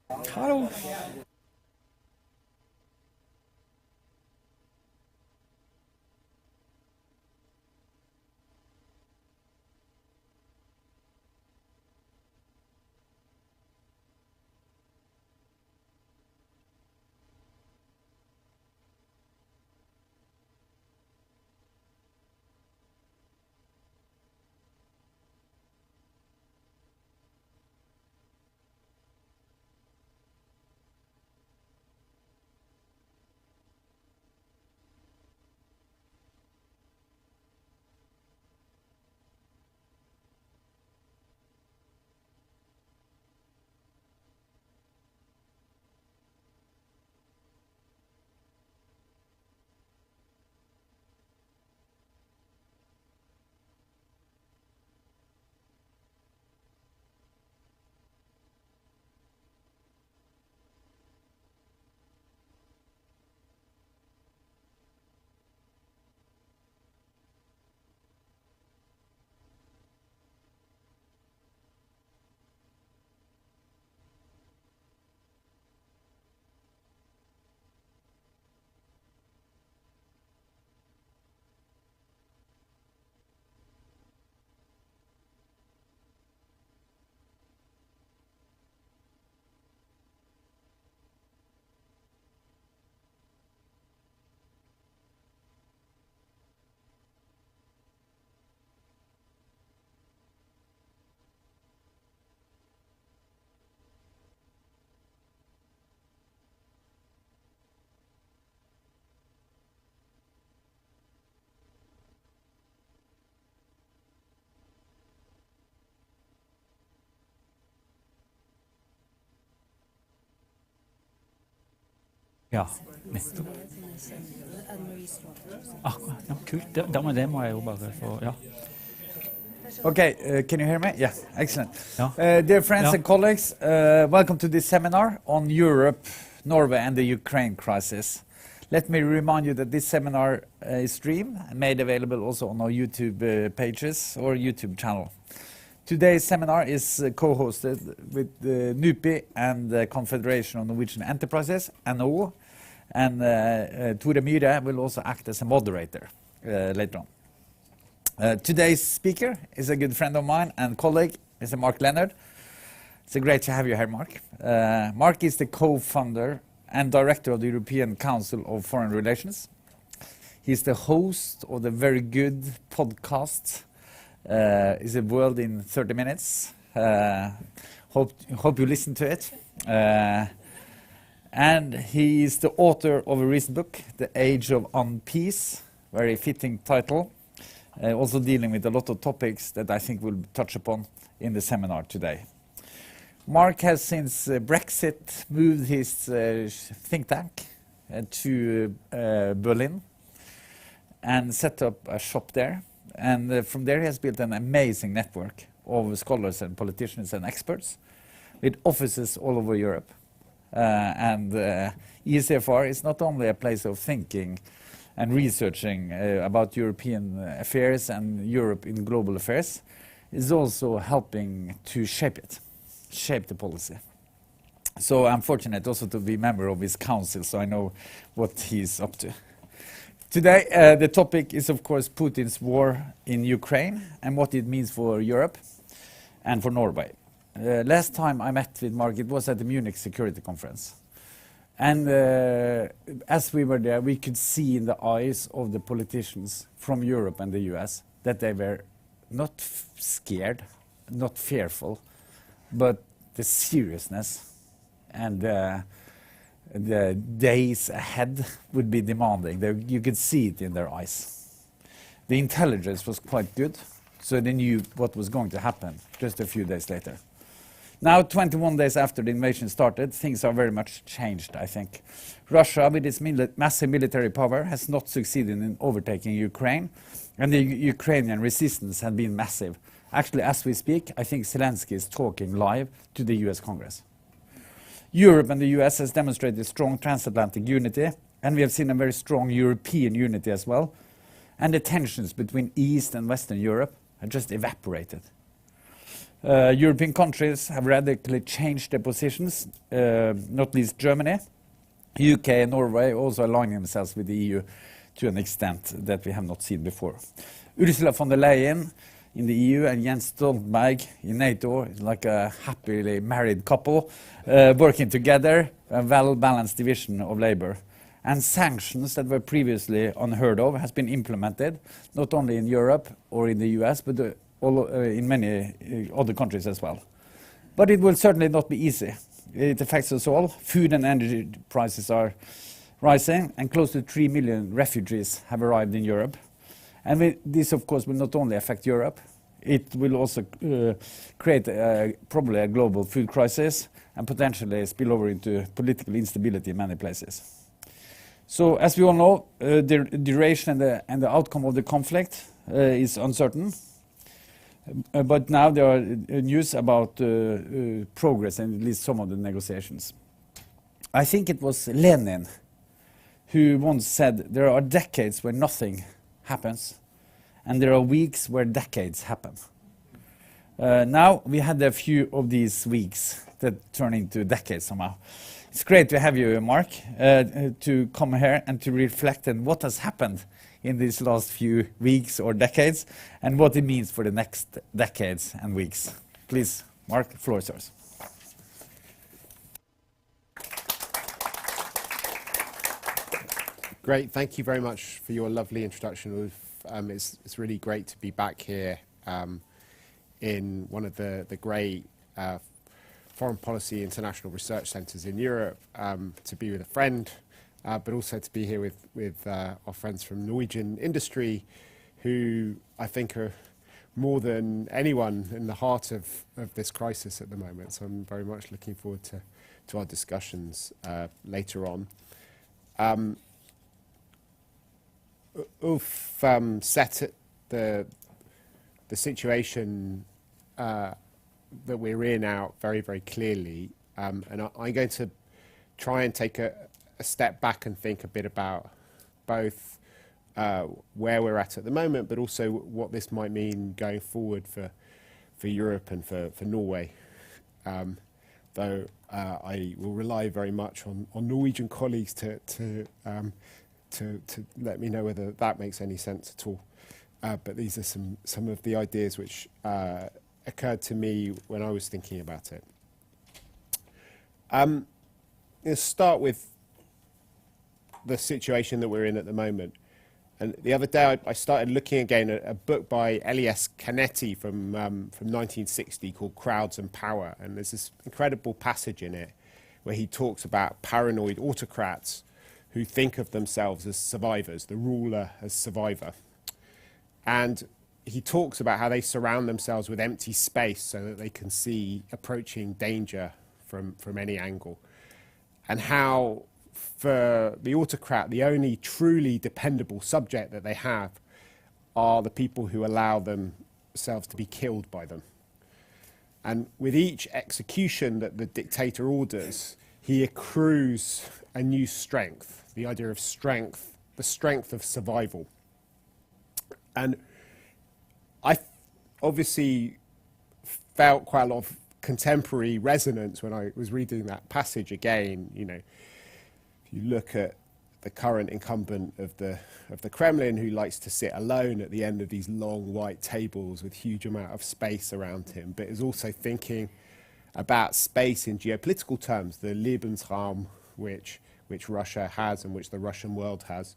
Hallo. Ja, nettopp. Akkurat, ja, kult. Det må jeg jo bare få, ja. Okay, can you hear me? Yeah, excellent. Ja. Dear friends Ja. and colleagues, welcome to this seminar on Europe, Norway and the Ukraine crisis. Let me remind you that this seminar is streamed and made available also on our YouTube pages or YouTube channel. Today's seminar is co-hosted with the NUPI and the Confederation of Norwegian Enterprises, NHO, and Tore Myhre will also act as a moderator later on. Today's speaker is a good friend of mine and colleague, Mr. Mark Leonard. It's great to have you here, Mark. Mark is the co-founder and director of the European Council of Foreign Relations. He's the host of the very good podcast, Is a World in 30 Minutes. Hope you listen to it. And he is the author of a recent book, The Age of Unpeace, very fitting title. Also dealing with a lot of topics that I think we'll touch upon in the seminar today. Mark has since Brexit moved his think tank to Berlin and set up a shop there. And from there he has built an amazing network of scholars and politicians and experts with offices all over Europe. And EFCR is not only a place of thinking and researching about European affairs and Europe in global affairs, is also helping to shape the policy. So I'm fortunate also to be a member of his council, so I know what he's up to. Today, the topic is, of course, Putin's war in Ukraine and what it means for Europe and for Norway. Last time I met with Mark, it was at the Munich Security Conference. And as we were there, we could see in the eyes of the politicians from Europe and the US that they were not scared, not fearful, but the seriousness and the days ahead would be demanding. You could see it in their eyes. The intelligence was quite good, so they knew what was going to happen just a few days later. Now, 21 days after the invasion started, things are very much changed, I think. Russia, with its massive military power, has not succeeded in overtaking Ukraine, and the Ukrainian resistance has been massive. Actually, as we speak, I think Zelensky is talking live to the US Congress. Europe and the US has demonstrated strong transatlantic unity, and we have seen a very strong European unity as well. And the tensions between East and Western Europe have just evaporated. European countries have radically changed their positions, not least Germany. UK and Norway also aligning themselves with the EU to an extent that we have not seen before. Ursula von der Leyen in the EU and Jens Stoltenberg in NATO is like a happily married couple working together, a well-balanced division of labor. And sanctions that were previously unheard of has been implemented, not only in Europe or in the US, but in many other countries as well. But it will certainly not be easy. It affects us all. Food and energy prices are rising, and close to 3 million refugees have arrived in Europe. And this, of course, will not only affect Europe, it will also create probably a global food crisis and potentially spill over into political instability in many places. So, as we all know, the duration and the outcome of the conflict is uncertain. But now there are news about progress in at least some of the negotiations. I think it was Lenin who once said there are decades where nothing happens, and there are weeks where decades happen. Now we had a few of these weeks that turn into decades somehow. It's great to have you, Mark, to come here and to reflect on what has happened in these last few weeks or decades, and what it means for the next decades and weeks. Please, Mark, the floor is yours. Great, thank you very much for your lovely introduction. It's really great to be back here in one of the great foreign policy international research centres in Europe, to be with a friend, but also to be here with our friends from Norwegian industry, who I think are more than anyone in the heart of this crisis at the moment. So I'm very much looking forward to our discussions later on. Ulf set the situation that we're in out very, very clearly, and I'm going to try and take a step back and think a bit about both where we're at the moment, but also what this might mean going forward for Europe and for Norway. Though I will rely very much on Norwegian colleagues to let me know whether that makes any sense at all. But these are some of the ideas which occurred to me when I was thinking about it. Let's start with the situation that we're in at the moment. And the other day I started looking again at a book by Elias Canetti from 1960 called Crowds and Power. And there's this incredible passage in it where he talks about paranoid autocrats who think of themselves as survivors, the ruler as survivor. And he talks about how they surround themselves with empty space so that they can see approaching danger from any angle. And how, for the autocrat, the only truly dependable subject that they have are the people who allow themselves to be killed by them. And with each execution that the dictator orders, he accrues a new strength, the idea of strength, the strength of survival. And I obviously felt quite a lot of contemporary resonance when I was reading that passage again. You know, if you look at the current incumbent of the Kremlin, who likes to sit alone at the end of these long white tables with huge amount of space around him, but is also thinking about space in geopolitical terms, the Lebensraum which Russia has and which the Russian world has.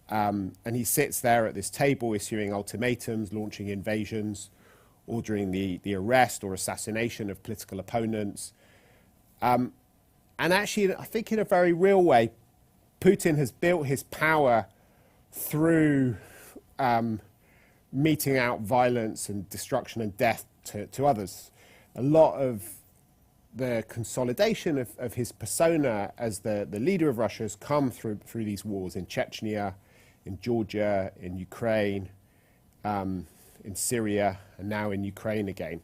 And he sits there at this table issuing ultimatums, launching invasions, ordering the arrest or assassination of political opponents. And actually, I think in a very real way, Putin has built his power through meting out violence and destruction and death to others. A lot of the consolidation of his persona as the leader of Russia has come through these wars in Chechnya, in Georgia, in Ukraine, in Syria, and now in Ukraine again.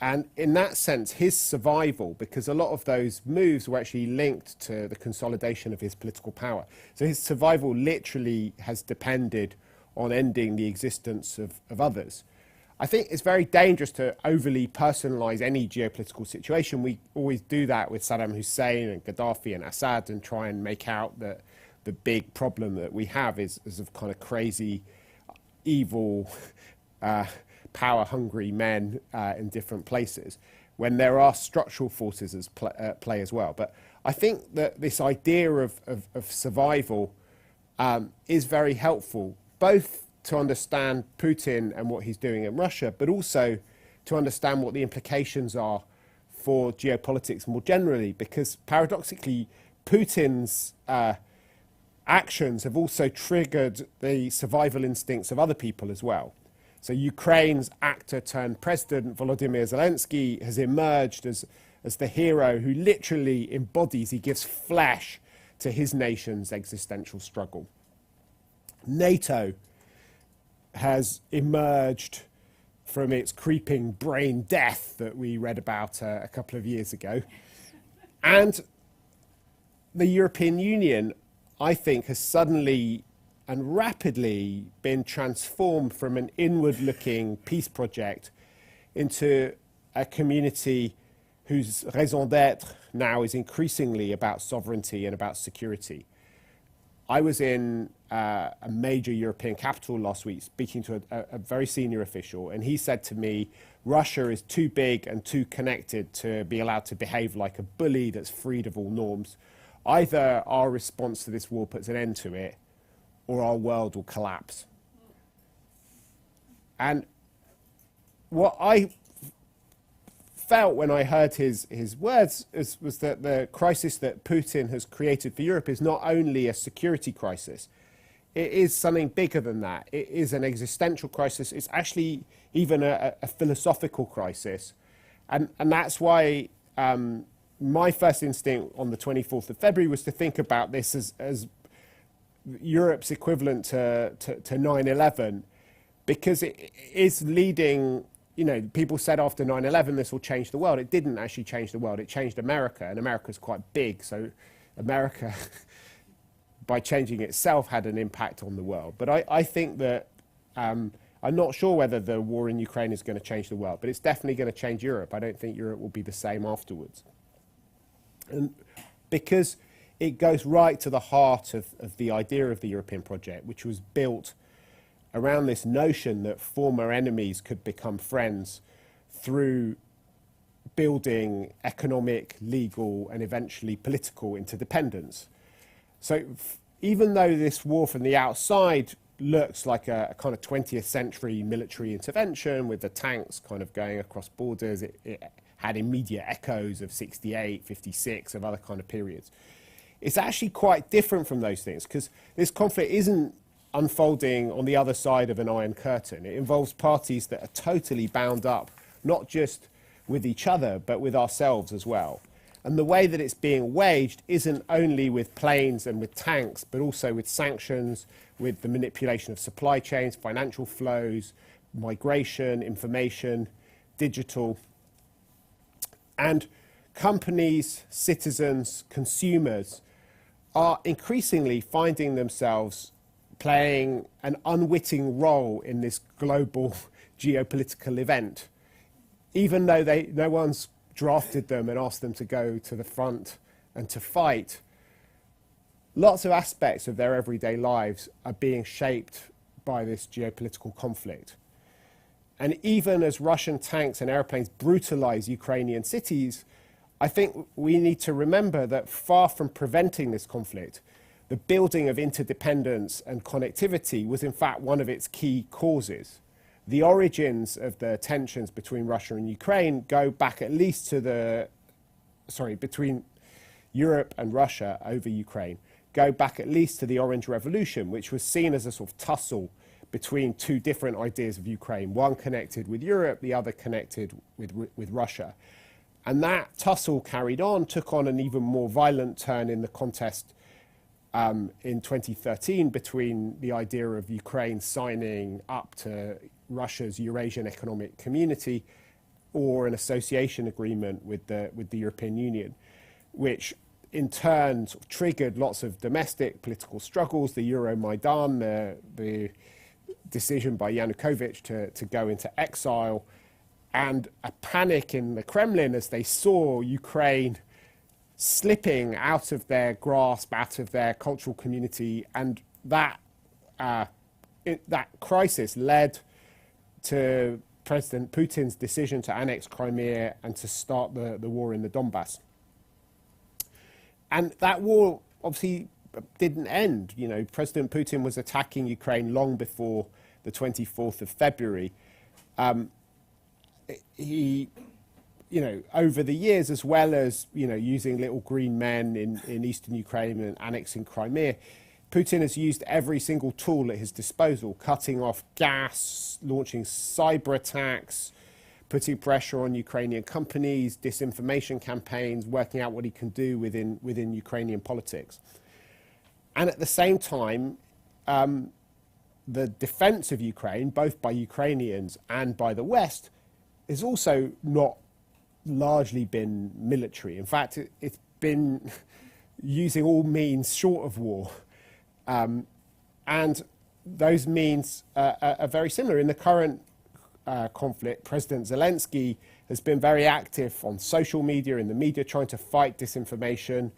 And in that sense, his survival, because a lot of those moves were actually linked to the consolidation of his political power. So his survival literally has depended on ending the existence of others. I think it's very dangerous to overly personalize any geopolitical situation. We always do that with Saddam Hussein and Gaddafi and Assad and try and make out that the big problem that we have is of kind of crazy, evil, power-hungry men in different places, when there are structural forces at play as well. But I think that this idea of survival is very helpful, both to understand Putin and what he's doing in Russia, but also to understand what the implications are for geopolitics more generally, because paradoxically, Putin's actions have also triggered the survival instincts of other people as well. So Ukraine's actor turned president, Volodymyr Zelensky, has emerged as the hero who literally embodies, he gives flesh to his nation's existential struggle. NATO has emerged from its creeping brain death that we read about a couple of years ago. And the European Union, I think, has suddenly and rapidly been transformed from an inward-looking peace project into a community whose raison d'être now is increasingly about sovereignty and about security. I was in a major European capital last week speaking to a very senior official, and he said to me, Russia is too big and too connected to be allowed to behave like a bully that's freed of all norms. Either our response to this war puts an end to it, or our world will collapse. And what I felt when I heard his words was that the crisis that Putin has created for Europe is not only a security crisis, it is something bigger than that. It is an existential crisis. It's actually even a philosophical crisis. And that's why my first instinct on the 24th of February was to think about this as Europe's equivalent to 9/11, because it is leading. You know, people said after 9/11 this will change the world. It didn't actually change the world. It changed America, and America's quite big, so America, by changing itself, had an impact on the world. But I think that I'm not sure whether the war in Ukraine is going to change the world, but it's definitely going to change Europe. I don't think Europe will be the same afterwards. And because it goes right to the heart of the idea of the European project, which was built around this notion that former enemies could become friends through building economic, legal, and eventually political interdependence. So even though this war from the outside looks like a kind of 20th century military intervention with the tanks kind of going across borders, it had immediate echoes of 68, 56, of other kind of periods. It's actually quite different from those things, because this conflict isn't unfolding on the other side of an iron curtain. It involves parties that are totally bound up, not just with each other, but with ourselves as well. And the way that it's being waged isn't only with planes and with tanks, but also with sanctions, with the manipulation of supply chains, financial flows, migration, information, digital. And companies, citizens, consumers are increasingly finding themselves playing an unwitting role in this global geopolitical event, even though no one's drafted them and asked them to go to the front and to fight. Lots of aspects of their everyday lives are being shaped by this geopolitical conflict. And even as Russian tanks and airplanes brutalize Ukrainian cities, I think we need to remember that far from preventing this conflict, the building of interdependence and connectivity was in fact one of its key causes. The origins of the tensions between Russia and Ukraine go back at least to between Europe and Russia over Ukraine, go back at least to the Orange Revolution, which was seen as a sort of tussle between two different ideas of Ukraine, one connected with Europe, the other connected with Russia. And that tussle carried on, took on an even more violent turn in the contest in 2013 between the idea of Ukraine signing up to Russia's Eurasian Economic Community or an association agreement with the European Union, which in turn sort of triggered lots of domestic political struggles, the Euromaidan, decision by Yanukovych to go into exile, and a panic in the Kremlin as they saw Ukraine slipping out of their grasp, out of their cultural community, and that crisis led to President Putin's decision to annex Crimea and to start the war in the Donbass. And that war obviously didn't end. You know, President Putin was attacking Ukraine long before the 24th of February. He, you know, over the years, as well as, you know, using little green men in eastern Ukraine and annexing Crimea, Putin has used every single tool at his disposal, cutting off gas, launching cyber attacks, putting pressure on Ukrainian companies, disinformation campaigns, working out what he can do within Ukrainian politics. And at the same time, the defense of Ukraine, both by Ukrainians and by the West, has also not largely been military. In fact, it's been using all means short of war. And those means are very similar. In the current conflict, President Zelensky has been very active on social media, in the media, trying to fight disinformation,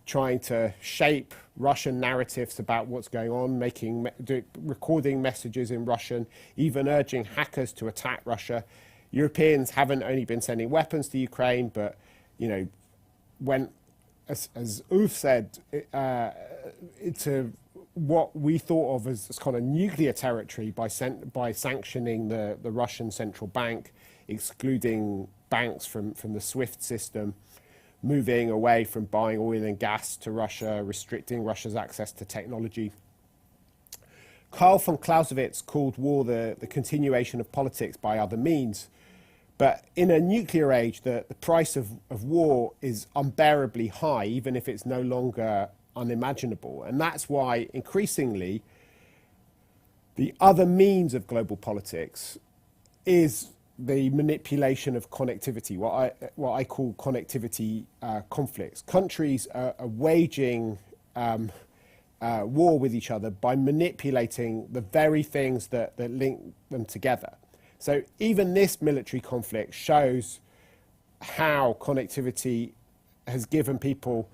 trying to shape Russian narratives about what's going on, recording messages in Russian, even urging hackers to attack Russia. Europeans haven't only been sending weapons to Ukraine, but, you know, when, as Ulf said, to what we thought of as kind of nuclear territory by sanctioning the Russian central bank, excluding banks from the SWIFT system, moving away from buying oil and gas to Russia, restricting Russia's access to technology. Karl von Clausewitz called war the continuation of politics by other means. But in a nuclear age, the price of war is unbearably high, even if it's no longer unimaginable. And that's why, increasingly, the other means of global politics is the manipulation of connectivity, what I call connectivity conflicts. Countries are waging war with each other by manipulating the very things that link them together. So even this military conflict shows how connectivity has given people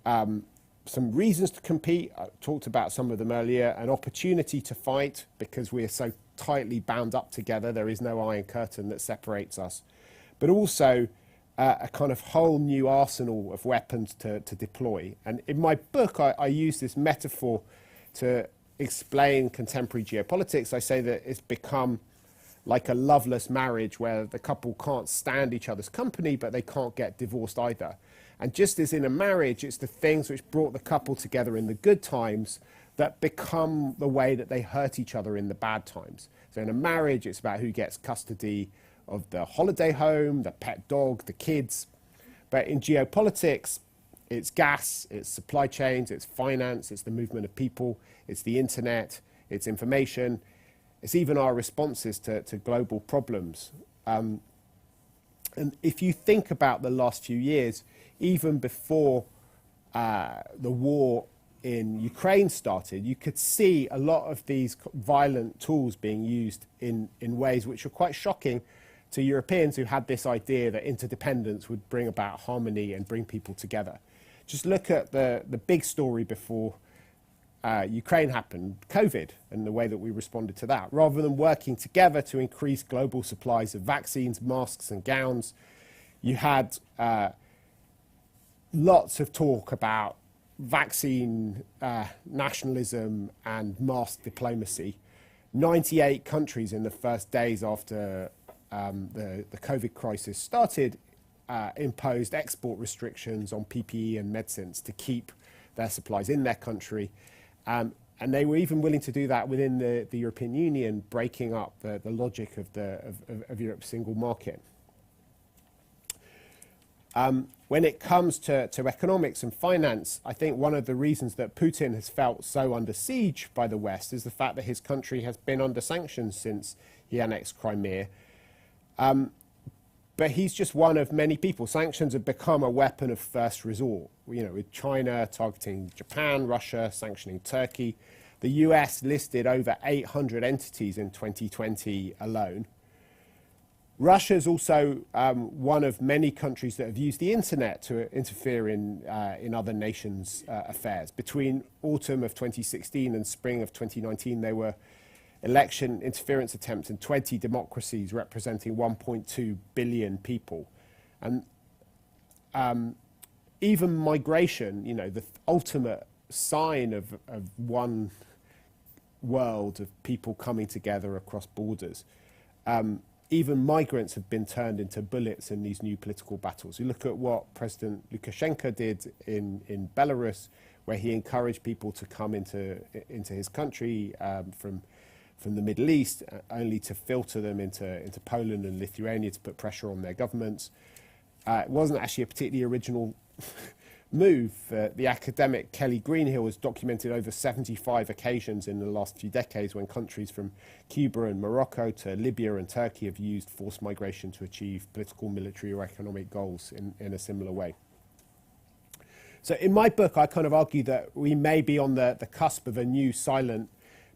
some reasons to compete. I talked about some of them earlier, an opportunity to fight because we are so tightly bound up together. There is no iron curtain that separates us, but also a kind of whole new arsenal of weapons to deploy. And in my book, I use this metaphor to explain contemporary geopolitics. I say that it's become like a loveless marriage where the couple can't stand each other's company, but they can't get divorced either. And just as in a marriage, it's the things which brought the couple together in the good times that become the way that they hurt each other in the bad times. So in a marriage, it's about who gets custody of the holiday home, the pet dog, the kids. But in geopolitics, it's gas, it's supply chains, it's finance, it's the movement of people, it's the internet, it's information, it's even our responses to global problems. And if you think about the last few years, even before the war in Ukraine started, you could see a lot of these violent tools being used in ways which were quite shocking to Europeans who had this idea that interdependence would bring about harmony and bring people together. Just look at the big story before Ukraine happened, COVID, and the way that we responded to that. Rather than working together to increase global supplies of vaccines, masks and gowns, you had lots of talk about vaccine nationalism and mask diplomacy. 98 countries in the first days after the COVID crisis started imposed export restrictions on PPE and medicines to keep their supplies in their country. And they were even willing to do that within the European Union, breaking up the logic of Europe's single market. When it comes to economics and finance, I think one of the reasons that Putin has felt so under siege by the West is the fact that his country has been under sanctions since he annexed Crimea. But he's just one of many people. Sanctions have become a weapon of first resort, you know, with China targeting Japan, Russia, sanctioning Turkey. The US listed over 800 entities in 2020 alone. Russia is also one of many countries that have used the internet to interfere in other nations' affairs. Between autumn of 2016 and spring of 2019, there were election interference attempts in 20 democracies representing 1.2 billion people. And even migration, you know, the ultimate sign of one world of people coming together across borders, even migrants have been turned into bullets in these new political battles. You look at what President Lukashenko did in Belarus, where he encouraged people to come into his country from the Middle East, only to filter them into Poland and Lithuania to put pressure on their governments. It wasn't actually a particularly original move. The academic Kelly Greenhill has documented over 75 occasions in the last few decades when countries from Cuba and Morocco to Libya and Turkey have used forced migration to achieve political, military or economic goals in a similar way. So in my book, I kind of argue that we may be on the cusp of a new silent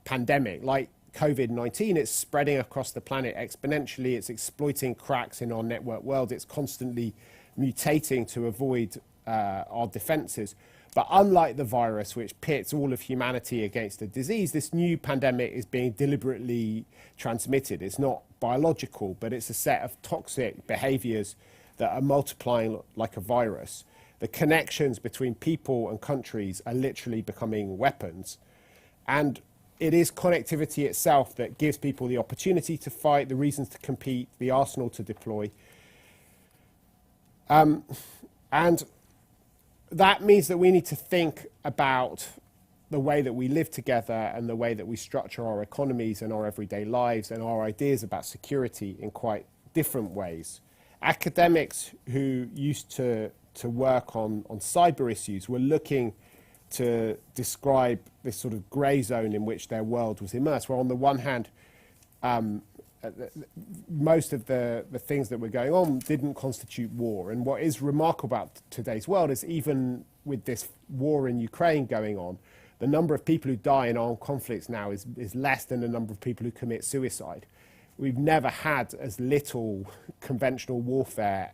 pandemic. Like COVID-19, it's spreading across the planet exponentially. It's exploiting cracks in our network world. It's constantly mutating to avoid our defences. But unlike the virus, which pits all of humanity against a disease, this new pandemic is being deliberately transmitted. It's not biological, but it's a set of toxic behaviours that are multiplying like a virus. The connections between people and countries are literally becoming weapons. And it is connectivity itself that gives people the opportunity to fight, the reasons to compete, the arsenal to deploy. And that means that we need to think about the way that we live together and the way that we structure our economies and our everyday lives and our ideas about security in quite different ways. Academics who used to work on cyber issues were looking to describe this sort of grey zone in which their world was immersed, where on the one hand, most of the things that were going on didn't constitute war. And what is remarkable about today's world is even with this war in Ukraine going on, the number of people who die in armed conflicts now is less than the number of people who commit suicide. We've never had as little conventional warfare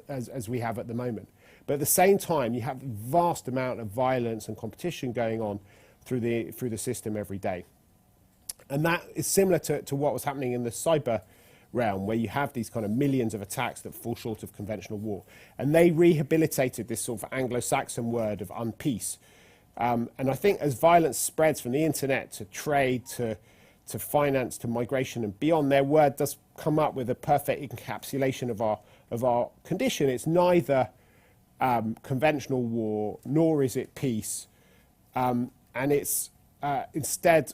as we have at the moment. But at the same time, you have a vast amount of violence and competition going on through the system every day. And that is similar to what was happening in the cyber realm, where you have these kind of millions of attacks that fall short of conventional war. And they rehabilitated this sort of Anglo-Saxon word of unpeace. And I think as violence spreads from the internet to trade, to finance, to migration and beyond, their word does come up with a perfect encapsulation of our condition. It's neither conventional war, nor is it peace. And it's instead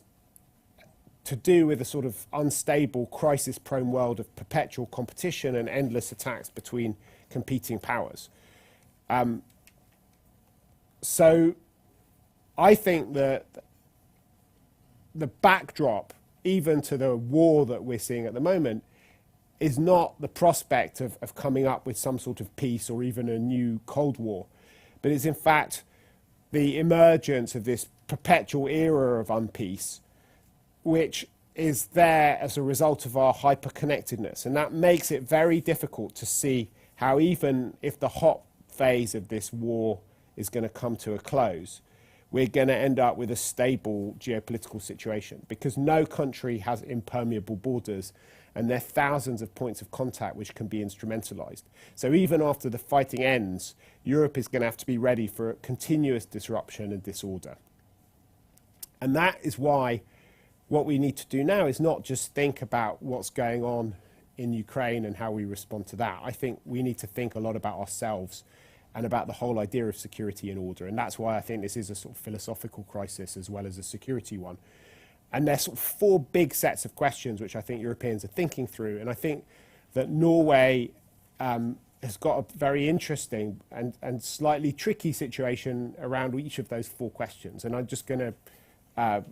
to do with a sort of unstable, crisis-prone world of perpetual competition and endless attacks between competing powers. So I think that the backdrop, even to the war that we're seeing at the moment, is not the prospect of coming up with some sort of peace or even a new Cold War, but is in fact the emergence of this perpetual era of unpeace, which is there as a result of our hyperconnectedness. And that makes it very difficult to see how, even if the hot phase of this war is going to come to a close, we're going to end up with a stable geopolitical situation, because no country has impermeable borders and there are thousands of points of contact which can be instrumentalized. So even after the fighting ends, Europe is going to have to be ready for continuous disruption and disorder. And that is why what we need to do now is not just think about what's going on in Ukraine and how we respond to that. I think we need to think a lot about ourselves and about the whole idea of security and order. And that's why I think this is a sort of philosophical crisis as well as a security one. And there's sort of four big sets of questions which I think Europeans are thinking through. And I think that Norway has got a very interesting and slightly tricky situation around each of those four questions. And I'm just going to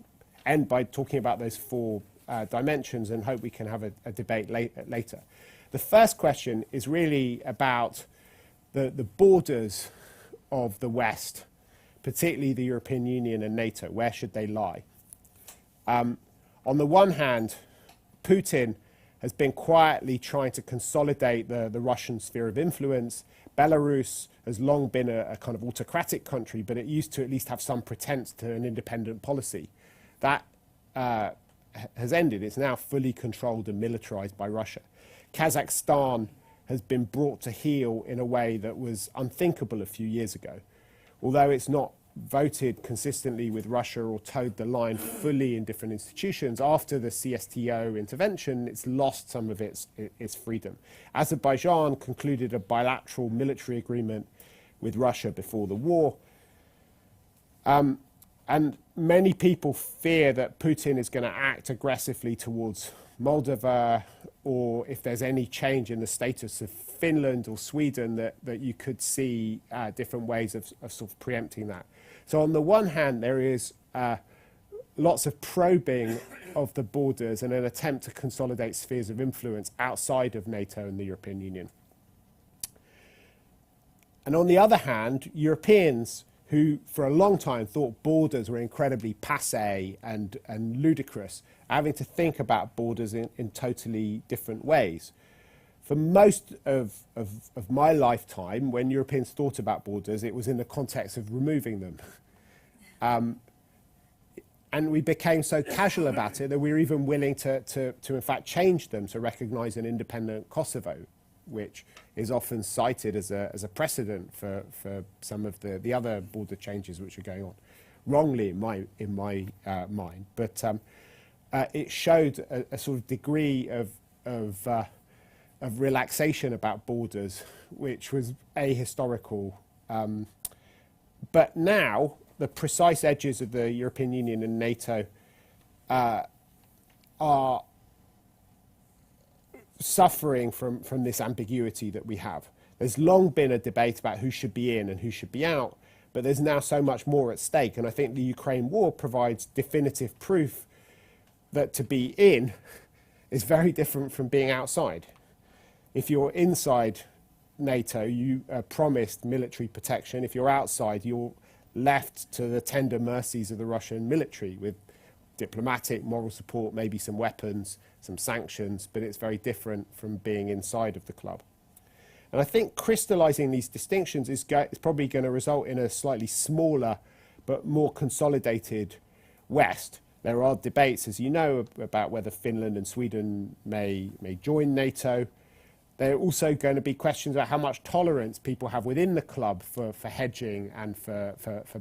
end by talking about those four dimensions and hope we can have a debate later. The first question is really about the borders of the West particularly the European Union and NATO? Where should they lie? On the one hand, Putin has been quietly trying to consolidate the Russian sphere of influence. Belarus has long been a kind of autocratic country, but it used to at least have some pretense to an independent policy. That has ended. It's now fully controlled and militarized by Russia. Kazakhstan has been brought to heel in a way that was unthinkable a few years ago. Although it's not voted consistently with Russia or towed the line fully in different institutions, after the CSTO intervention, it's lost some of its freedom. Azerbaijan concluded a bilateral military agreement with Russia before the war. And many people fear that Putin is going to act aggressively towards Moldova, or if there's any change in the status of Finland or Sweden, that you could see different ways of sort of preempting that. So on the one hand, there is lots of probing of the borders and an attempt to consolidate spheres of influence outside of NATO and the European Union. And on the other hand, Europeans who for a long time thought borders were incredibly passé and ludicrous, having to think about borders in totally different ways. For most of my lifetime, when Europeans thought about borders, it was in the context of removing them. And we became so casual about it that we were even willing to in fact change them to recognise an independent Kosovo, which is often cited as a precedent for some of the other border changes which are going on, wrongly in my mind. But it showed a sort of degree of relaxation about borders, which was ahistorical. But now the precise edges of the European Union and NATO are suffering from this ambiguity that we have. There's long been a debate about who should be in and who should be out, but there's now so much more at stake. And I think the Ukraine war provides definitive proof that to be in is very different from being outside. If you're inside NATO, you are promised military protection. If you're outside, you're left to the tender mercies of the Russian military with diplomatic, moral support, maybe some weapons, some sanctions, but it's very different from being inside of the club. And I think crystallizing these distinctions is probably going to result in a slightly smaller but more consolidated West. There are debates, as you know, about whether Finland and Sweden may join NATO. There are also going to be questions about how much tolerance people have within the club for hedging and for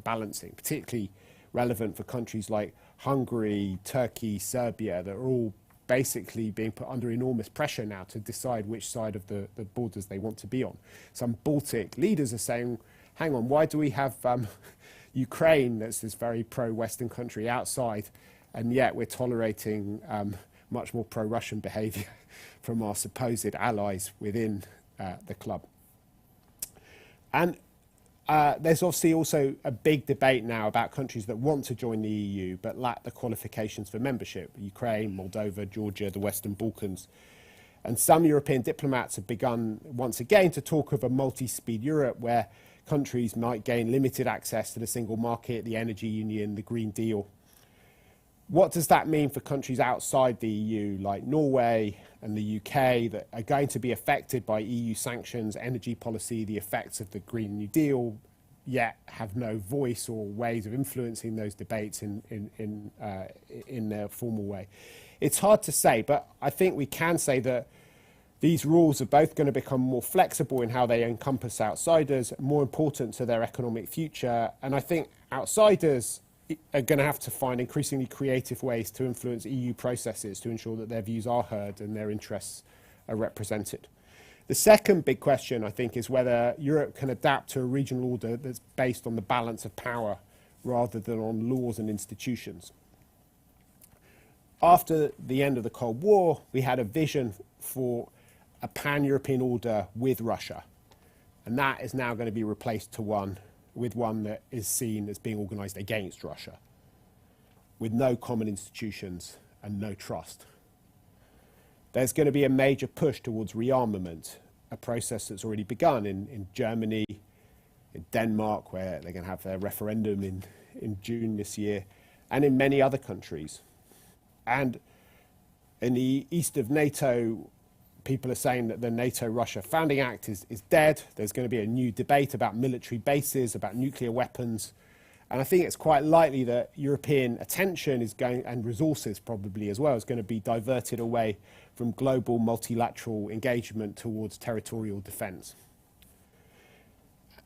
balancing, particularly relevant for countries like Hungary, Turkey, Serbia, that are all basically being put under enormous pressure now to decide which side of the borders they want to be on. Some Baltic leaders are saying, hang on, why do we have Ukraine, that's this very pro-Western country, outside, and yet we're tolerating much more pro-Russian behaviour from our supposed allies within the club. And there's obviously also a big debate now about countries that want to join the EU but lack the qualifications for membership: Ukraine, Moldova, Georgia, the Western Balkans. And some European diplomats have begun once again to talk of a multi-speed Europe where countries might gain limited access to the single market, the energy union, the Green Deal. What does that mean for countries outside the EU, like Norway and the UK, that are going to be affected by EU sanctions, energy policy, the effects of the Green New Deal, yet have no voice or ways of influencing those debates in their formal way? It's hard to say, but I think we can say that these rules are both going to become more flexible in how they encompass outsiders, more important to their economic future, and I think outsiders are going to have to find increasingly creative ways to influence EU processes to ensure that their views are heard and their interests are represented. The second big question, I think, is whether Europe can adapt to a regional order that's based on the balance of power rather than on laws and institutions. After the end of the Cold War, we had a vision for a pan-European order with Russia, and that is now going to be replaced with one that is seen as being organised against Russia, with no common institutions and no trust. There's going to be a major push towards rearmament, a process that's already begun in Germany, in Denmark, where they're going to have their referendum in June this year, and in many other countries. And in the east of NATO, people are saying that the NATO-Russia Founding Act is dead. There's going to be a new debate about military bases, about nuclear weapons. And I think it's quite likely that European attention is going, and resources probably as well, is going to be diverted away from global multilateral engagement towards territorial defence.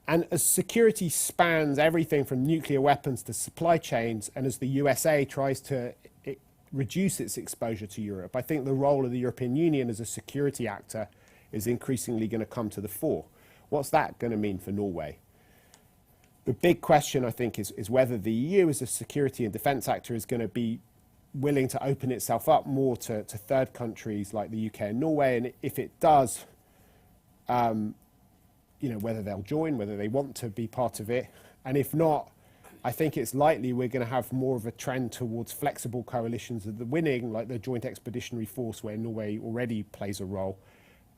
And as security spans everything from nuclear weapons to supply chains, and as the USA tries to reduce its exposure to Europe, I think the role of the European Union as a security actor is increasingly going to come to the fore. What's that going to mean for Norway? The big question, I think, is whether the EU as a security and defence actor is going to be willing to open itself up more to third countries like the UK and Norway, and if it does, whether they'll join, whether they want to be part of it. And if not, I think it's likely we're going to have more of a trend towards flexible coalitions of the winning, like the Joint Expeditionary Force, where Norway already plays a role,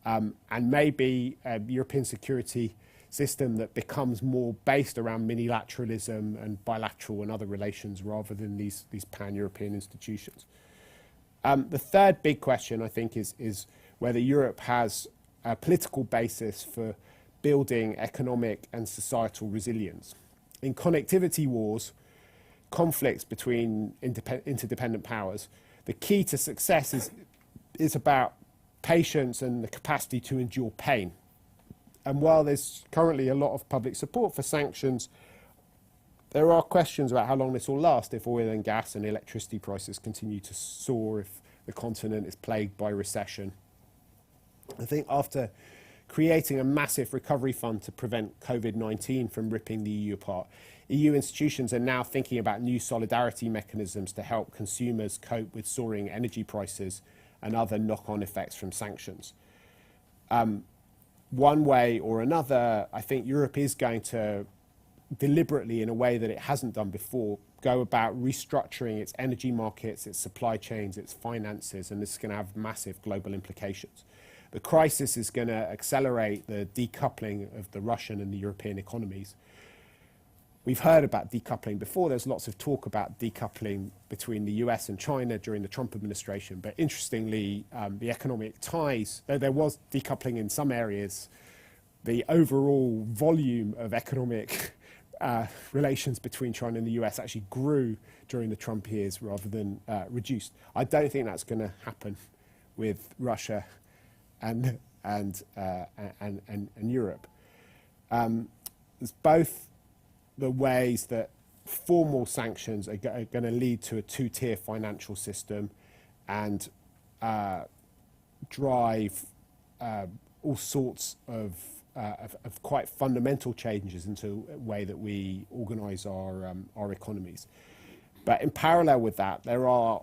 and maybe a European security system that becomes more based around minilateralism and bilateral and other relations rather than these pan-European institutions. The third big question, I think, is whether Europe has a political basis for building economic and societal resilience. In connectivity wars, conflicts between interdependent powers, the key to success is about patience and the capacity to endure pain. And while there's currently a lot of public support for sanctions, there are questions about how long this will last if oil and gas and electricity prices continue to soar, if the continent is plagued by recession. I think after creating a massive recovery fund to prevent COVID-19 from ripping the EU apart, EU institutions are now thinking about new solidarity mechanisms to help consumers cope with soaring energy prices and other knock-on effects from sanctions. One way or another, I think Europe is going to deliberately, in a way that it hasn't done before, go about restructuring its energy markets, its supply chains, its finances, and this is going to have massive global implications. The crisis is going to accelerate the decoupling of the Russian and the European economies. We've heard about decoupling before. There's lots of talk about decoupling between the US and China during the Trump administration. But interestingly, the economic ties, though there was decoupling in some areas, the overall volume of economic relations between China and the US actually grew during the Trump years rather than reduced. I don't think that's going to happen with Russia and Europe. There's both the ways that formal sanctions are going to lead to a two-tier financial system and drive all sorts of quite fundamental changes into the way that we organise our economies. But in parallel with that, there are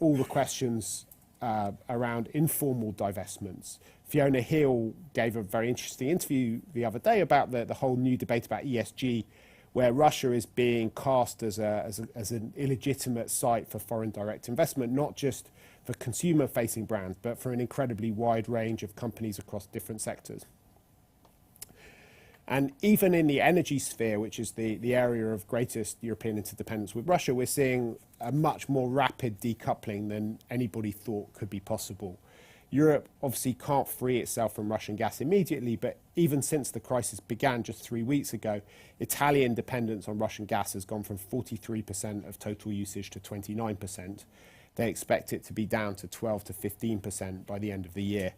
all the questions around informal divestments. Fiona Hill gave a very interesting interview the other day about the whole new debate about ESG, where Russia is being cast as an illegitimate site for foreign direct investment, not just for consumer-facing brands, but for an incredibly wide range of companies across different sectors. And even in the energy sphere, which is the area of greatest European interdependence with Russia, we're seeing a much more rapid decoupling than anybody thought could be possible. Europe obviously can't free itself from Russian gas immediately, but even since the crisis began just 3 weeks ago, Italian dependence on Russian gas has gone from 43% of total usage to 29%. They expect it to be down to 12 to 15% by the end of the year.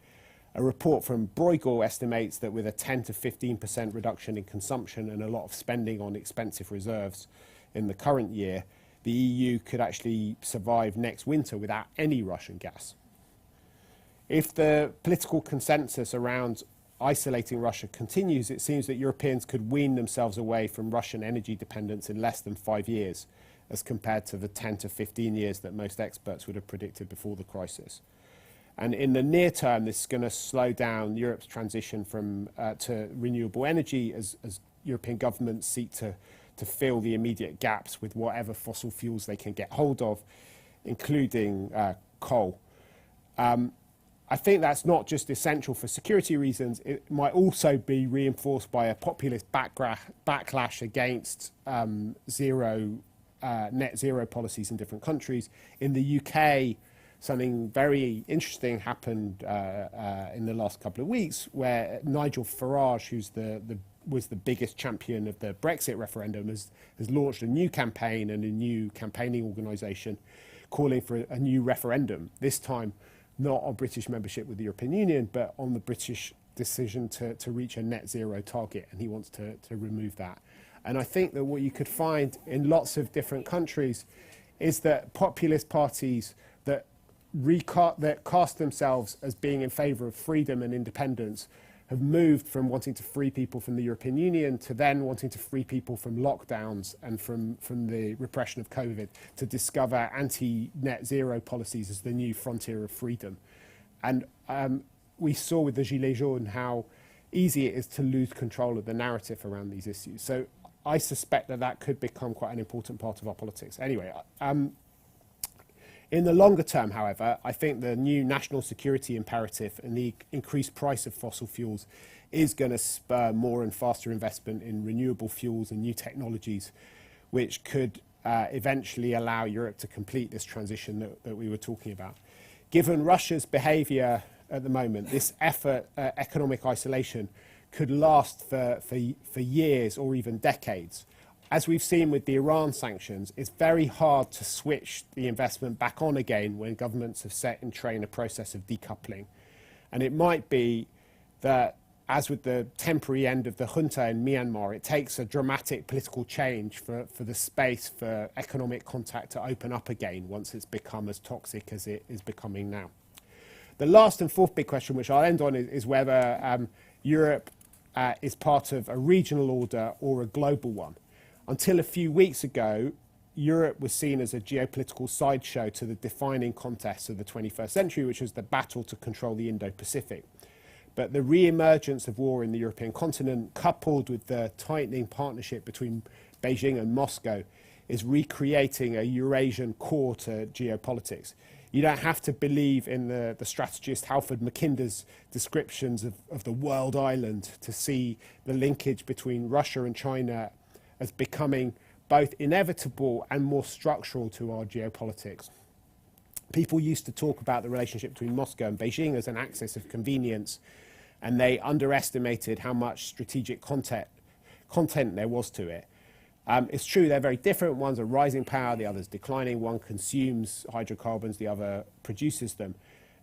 A report from Bruegel estimates that with a 10 to 15% reduction in consumption and a lot of spending on expensive reserves in the current year, the EU could actually survive next winter without any Russian gas. If the political consensus around isolating Russia continues, it seems that Europeans could wean themselves away from Russian energy dependence in less than 5 years, as compared to the 10 to 15 years that most experts would have predicted before the crisis. And in the near term, this is going to slow down Europe's transition to renewable energy as European governments seek to fill the immediate gaps with whatever fossil fuels they can get hold of, including coal. I think that's not just essential for security reasons. It might also be reinforced by a populist backlash against net zero policies in different countries. In the UK, something very interesting happened in the last couple of weeks, where Nigel Farage, who's was the biggest champion of the Brexit referendum, has launched a new campaign and a new campaigning organisation calling for a new referendum, this time not on British membership with the European Union, but on the British decision to reach a net zero target, and he wants to remove that. And I think that what you could find in lots of different countries is that populist parties that cast themselves as being in favour of freedom and independence have moved from wanting to free people from the European Union to then wanting to free people from lockdowns and from the repression of COVID, to discover anti-net zero policies as the new frontier of freedom. And we saw with the Gilets jaunes how easy it is to lose control of the narrative around these issues. So I suspect that could become quite an important part of our politics. Anyway, in the longer term, however, I think the new national security imperative and the increased price of fossil fuels is going to spur more and faster investment in renewable fuels and new technologies, which could eventually allow Europe to complete this transition that we were talking about. Given Russia's behaviour at the moment, this effort at economic isolation could last for years or even decades. As we've seen with the Iran sanctions, it's very hard to switch the investment back on again when governments have set in train a process of decoupling. And it might be that, as with the temporary end of the junta in Myanmar, it takes a dramatic political change for the space for economic contact to open up again once it's become as toxic as it is becoming now. The last and fourth big question, which I'll end on, is whether Europe is part of a regional order or a global one. Until a few weeks ago, Europe was seen as a geopolitical sideshow to the defining contest of the 21st century, which was the battle to control the Indo-Pacific. But the re-emergence of war in the European continent, coupled with the tightening partnership between Beijing and Moscow, is recreating a Eurasian core to geopolitics. You don't have to believe in the strategist Halford Mackinder's descriptions of the world island to see the linkage between Russia and China as becoming both inevitable and more structural to our geopolitics. People used to talk about the relationship between Moscow and Beijing as an axis of convenience, and they underestimated how much strategic content there was to it. It's true they're very different. One's a rising power, the other's declining. One consumes hydrocarbons, the other produces them.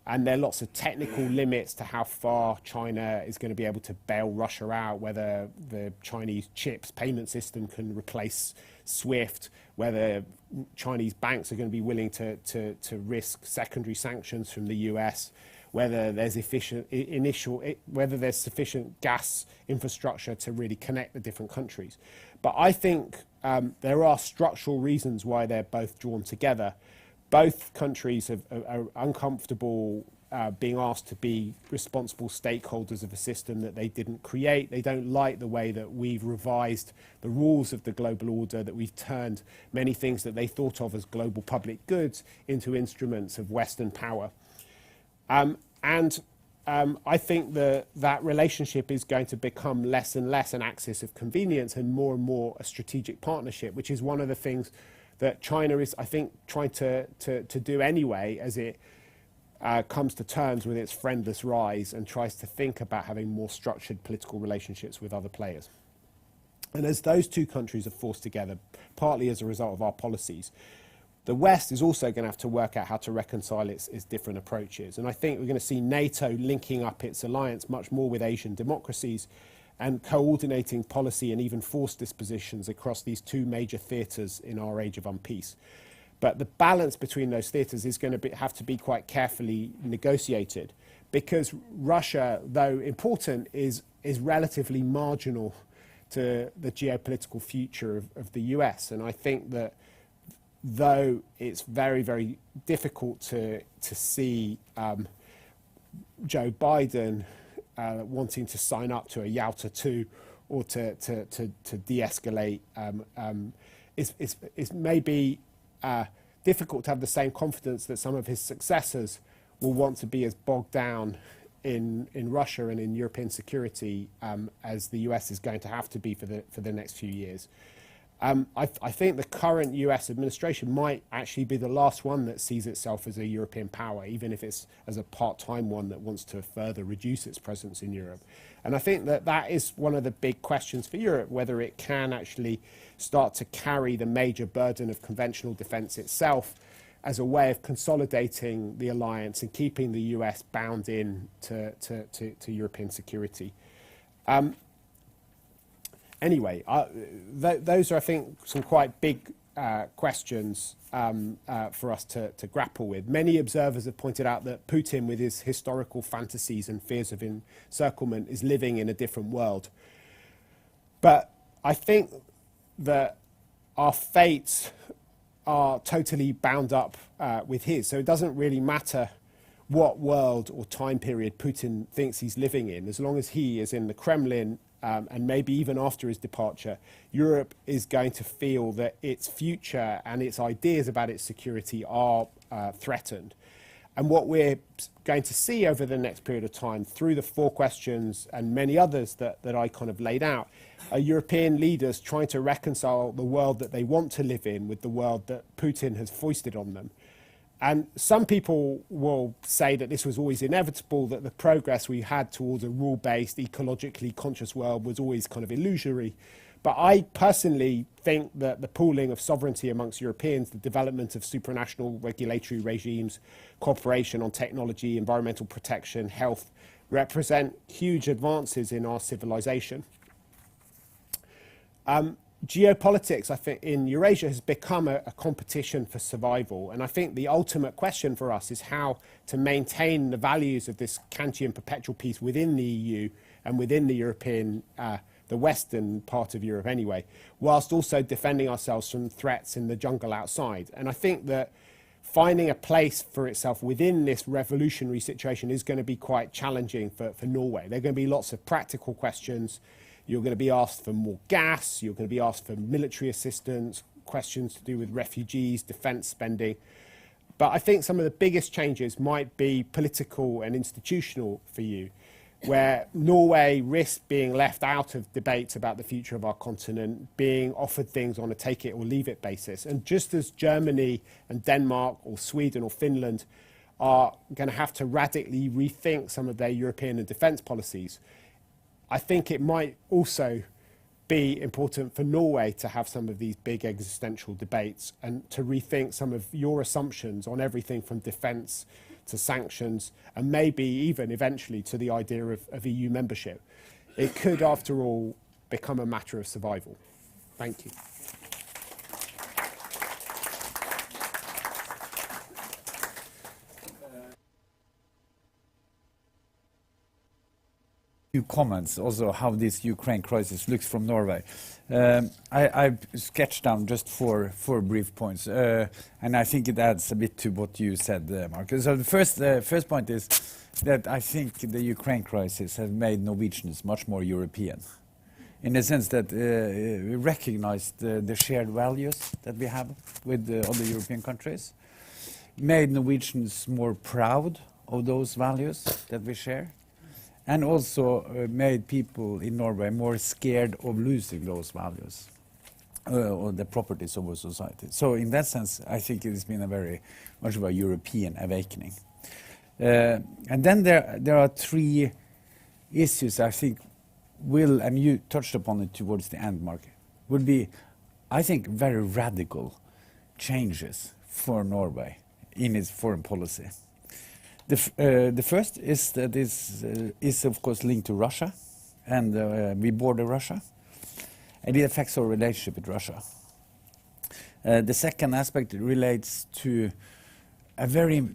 And there are lots of technical limits to how far China is going to be able to bail Russia out, whether the Chinese chips payment system can replace SWIFT, whether Chinese banks are going to be willing to risk secondary sanctions from the US, whether there's sufficient gas infrastructure to really connect the different countries. But I think there are structural reasons why they're both drawn together. Both countries are uncomfortable being asked to be responsible stakeholders of a system that they didn't create. They don't like the way that we've revised the rules of the global order, that we've turned many things that they thought of as global public goods into instruments of Western power. I think that relationship is going to become less and less an axis of convenience and more a strategic partnership, which is one of the things that China is, I think, trying to do anyway as it comes to terms with its friendless rise and tries to think about having more structured political relationships with other players. And as those two countries are forced together, partly as a result of our policies, the West is also going to have to work out how to reconcile its different approaches. And I think we're going to see NATO linking up its alliance much more with Asian democracies and coordinating policy and even force dispositions across these two major theatres in our age of unpeace. But the balance between those theatres is going to have to be quite carefully negotiated, because Russia, though important, is relatively marginal to the geopolitical future of the US. And I think that though it's very, very difficult to see Joe Biden wanting to sign up to a Yalta II or to de-escalate, it's maybe difficult to have the same confidence that some of his successors will want to be as bogged down in Russia and in European security as the US is going to have to be for the next few years. I think the current US administration might actually be the last one that sees itself as a European power, even if it's as a part-time one that wants to further reduce its presence in Europe. And I think that that is one of the big questions for Europe, whether it can actually start to carry the major burden of conventional defence itself as a way of consolidating the alliance and keeping the US bound in to European security. Anyway, those are, I think, some quite big questions for us to grapple with. Many observers have pointed out that Putin, with his historical fantasies and fears of encirclement, is living in a different world. But I think that our fates are totally bound up with his. So it doesn't really matter what world or time period Putin thinks he's living in, as long as he is in the Kremlin. And maybe even after his departure, Europe is going to feel that its future and its ideas about its security are threatened. And what we're going to see over the next period of time, through the 4 questions and many others that I kind of laid out, are European leaders trying to reconcile the world that they want to live in with the world that Putin has foisted on them. And some people will say that this was always inevitable, that the progress we had towards a rule-based, ecologically conscious world was always kind of illusory. But I personally think that the pooling of sovereignty amongst Europeans, the development of supranational regulatory regimes, cooperation on technology, environmental protection, health, represent huge advances in our civilization. Geopolitics, I think, in Eurasia has become a competition for survival. And I think the ultimate question for us is how to maintain the values of this Kantian perpetual peace within the EU and within the European, the Western part of Europe anyway, whilst also defending ourselves from threats in the jungle outside. And I think that finding a place for itself within this revolutionary situation is going to be quite challenging for Norway. There are going to be lots of practical questions. You're going to be asked for more gas, you're going to be asked for military assistance, questions to do with refugees, defence spending. But I think some of the biggest changes might be political and institutional for you, where Norway risks being left out of debates about the future of our continent, being offered things on a take it or leave it basis. And just as Germany and Denmark or Sweden or Finland are going to have to radically rethink some of their European and defence policies, I think it might also be important for Norway to have some of these big existential debates and to rethink some of your assumptions on everything from defence to sanctions and maybe even eventually to the idea of EU membership. It could, after all, become a matter of survival. Thank you. Few comments also how this Ukraine crisis looks from Norway. I've sketched down just four brief points, and I think it adds a bit to what you said, Marcus. So the first point is that I think the Ukraine crisis has made Norwegians much more European, in the sense that we recognize the shared values that we have with other European countries, made Norwegians more proud of those values that we share, and also made people in Norway more scared of losing those values or the properties of our society. So in that sense, I think it has been a very much of a European awakening. And then there are 3 issues I think will, and you touched upon it towards the end, Mark, would be, I think, very radical changes for Norway in its foreign policy. The first is that this is of course linked to Russia, and we border Russia, and it affects our relationship with Russia. The second aspect relates to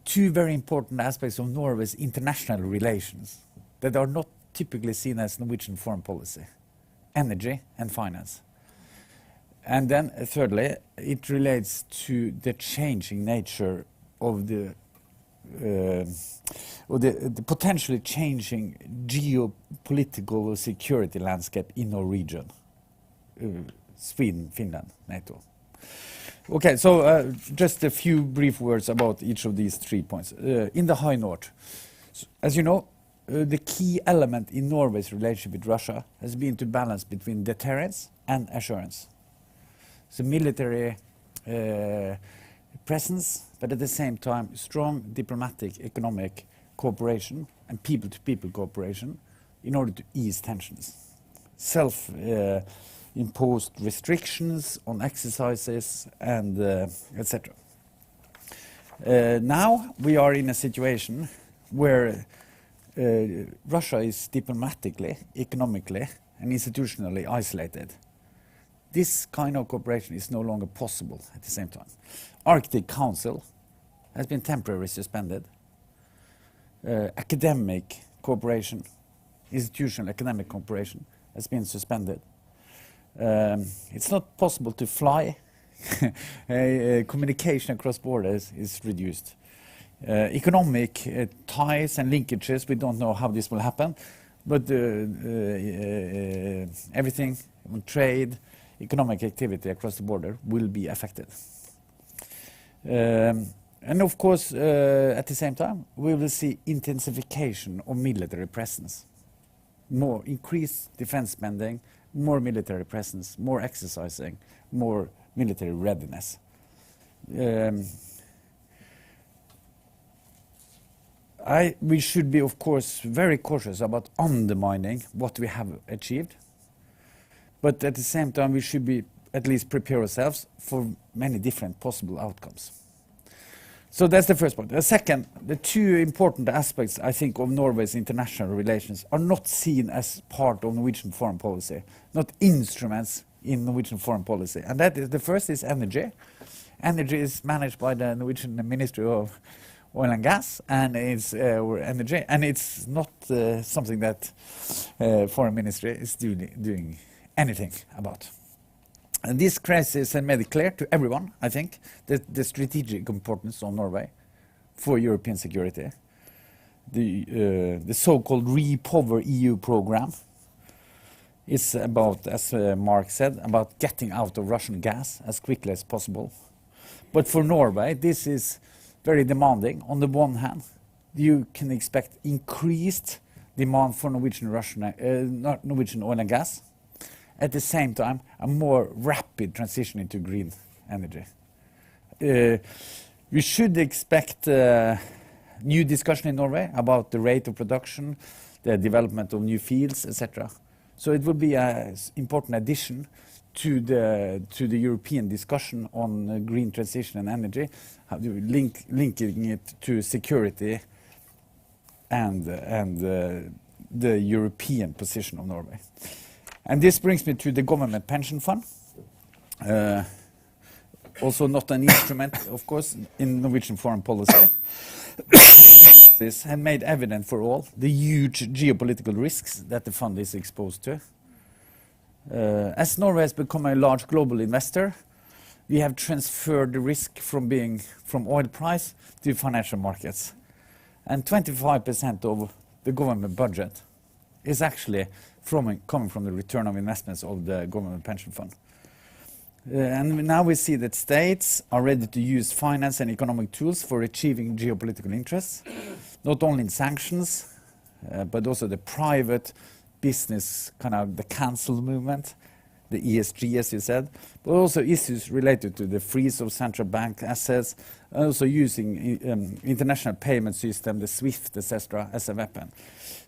two very important aspects of Norway's international relations that are not typically seen as Norwegian foreign policy: energy and finance. And then thirdly, it relates to the changing nature of the potentially changing geopolitical security landscape in our region, Sweden, Finland, NATO. Okay, so just a few brief words about each of these 3 points. In the High North, as you know, the key element in Norway's relationship with Russia has been to balance between deterrence and assurance. So military presence, but at the same time, strong diplomatic, economic cooperation and people-to-people cooperation in order to ease tensions. Self-imposed restrictions on exercises and etc. Now we are in a situation where Russia is diplomatically, economically, and institutionally isolated. This kind of cooperation is no longer possible at the same time. Arctic Council has been temporarily suspended. Academic cooperation, institutional academic cooperation, has been suspended. It's not possible to fly. Communication across borders is reduced. Economic ties and linkages, we don't know how this will happen, but everything on trade, economic activity across the border will be affected. And of course, at the same time, we will see intensification of military presence. More increased defense spending, more military presence, more exercising, more military readiness. We should be, of course, very cautious about undermining what we have achieved. But at the same time, we should be at least prepare ourselves for many different possible outcomes. So that's the first point. The second, the two important aspects, I think, of Norway's international relations are not seen as part of Norwegian foreign policy, not instruments in Norwegian foreign policy. And that is, the first is energy. Energy is managed by the Norwegian Ministry of Oil and Gas, and it's energy, and it's not something that Foreign Ministry is doing anything about. And this crisis has made it clear to everyone, I think, that the strategic importance of Norway for European security. The so-called Repower EU program is about, as Mark said, about getting out of Russian gas as quickly as possible. But for Norway, this is very demanding. On the one hand, you can expect increased demand for Norwegian oil and gas. At the same time, a more rapid transition into green energy. We should expect new discussion in Norway about the rate of production, the development of new fields, etc. So it will be an important addition to the European discussion on green transition and energy, linking it to security and the European position of Norway. And this brings me to the government pension fund. Also not an instrument, of course, in Norwegian foreign policy. This has made evident for all the huge geopolitical risks that the fund is exposed to. As Norway has become a large global investor, we have transferred the risk from oil price to financial markets. And 25% of the government budget is actually coming from the return of investments of the government pension fund. And now we see that states are ready to use finance and economic tools for achieving geopolitical interests, not only in sanctions, but also the private business, kind of the cancel movement, the ESG, as you said, but also issues related to the freeze of central bank assets, also using international payment system, the SWIFT, etc., as a weapon.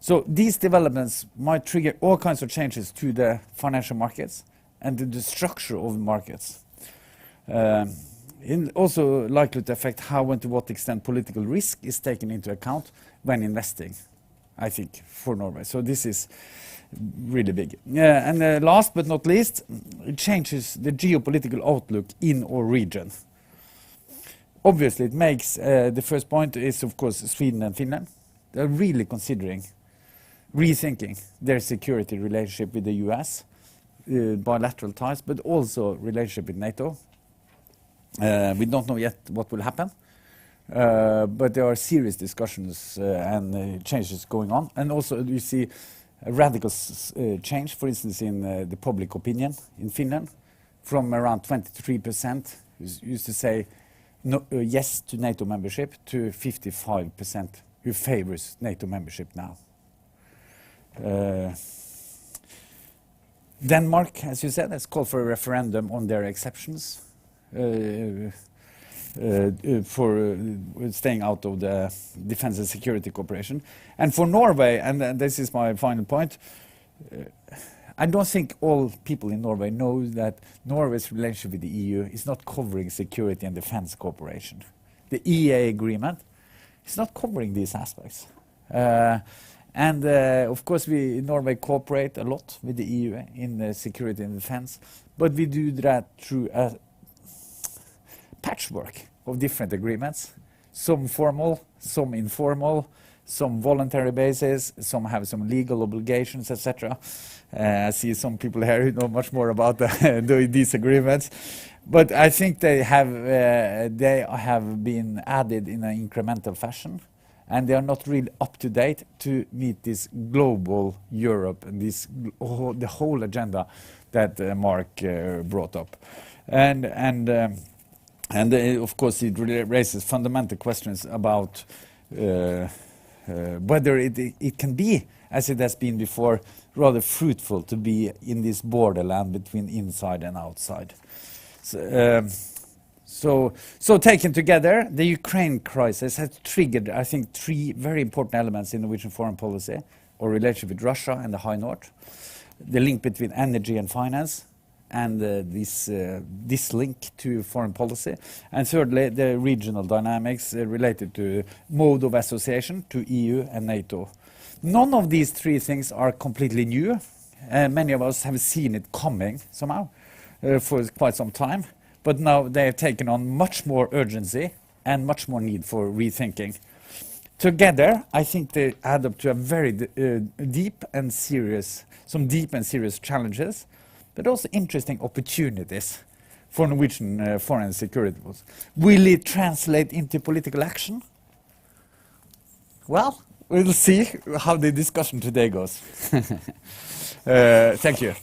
So these developments might trigger all kinds of changes to the financial markets and to the structure of the markets. Also likely to affect how and to what extent political risk is taken into account when investing, I think, for Norway. So this is really big. And last but not least, it changes the geopolitical outlook in our region. Obviously, it makes, the first point is, of course, Sweden and Finland. They're really considering rethinking their security relationship with the US, bilateral ties, but also relationship with NATO. We don't know yet what will happen, but there are serious discussions and changes going on. And also you see a radical change, for instance, in the public opinion in Finland, from around 23% used to say no, yes to NATO membership to 55% who favors NATO membership now. Denmark, as you said, has called for a referendum on their exceptions for staying out of the Defence and Security Cooperation. And for Norway, and this is my final point, I don't think all people in Norway know that Norway's relationship with the EU is not covering security and defence cooperation. The EEA agreement is not covering these aspects. Of course, we in Norway cooperate a lot with the EU in security and defence, but we do that through a patchwork of different agreements, some formal, some informal, some voluntary basis, some have some legal obligations, etc. I see some people here who know much more about these agreements, but I think they have been added in an incremental fashion, and they are not really up to date to meet this global Europe and this the whole agenda that Mark brought up, and of course it raises fundamental questions about whether it can be, as it has been before, rather fruitful to be in this borderland between inside and outside. So taken together, the Ukraine crisis has triggered, I think, three very important elements in Norwegian foreign policy, our relationship with Russia and the High North, the link between energy and finance, and this link to foreign policy, and thirdly, the regional dynamics related to mode of association to EU and NATO. None of these three things are completely new. Many of us have seen it coming somehow for quite some time, but now they have taken on much more urgency and much more need for rethinking. Together, I think they add up to a very deep and serious challenges, but also interesting opportunities for Norwegian foreign security policy. Will it translate into political action? Well, we'll see how the discussion today goes. Thank you.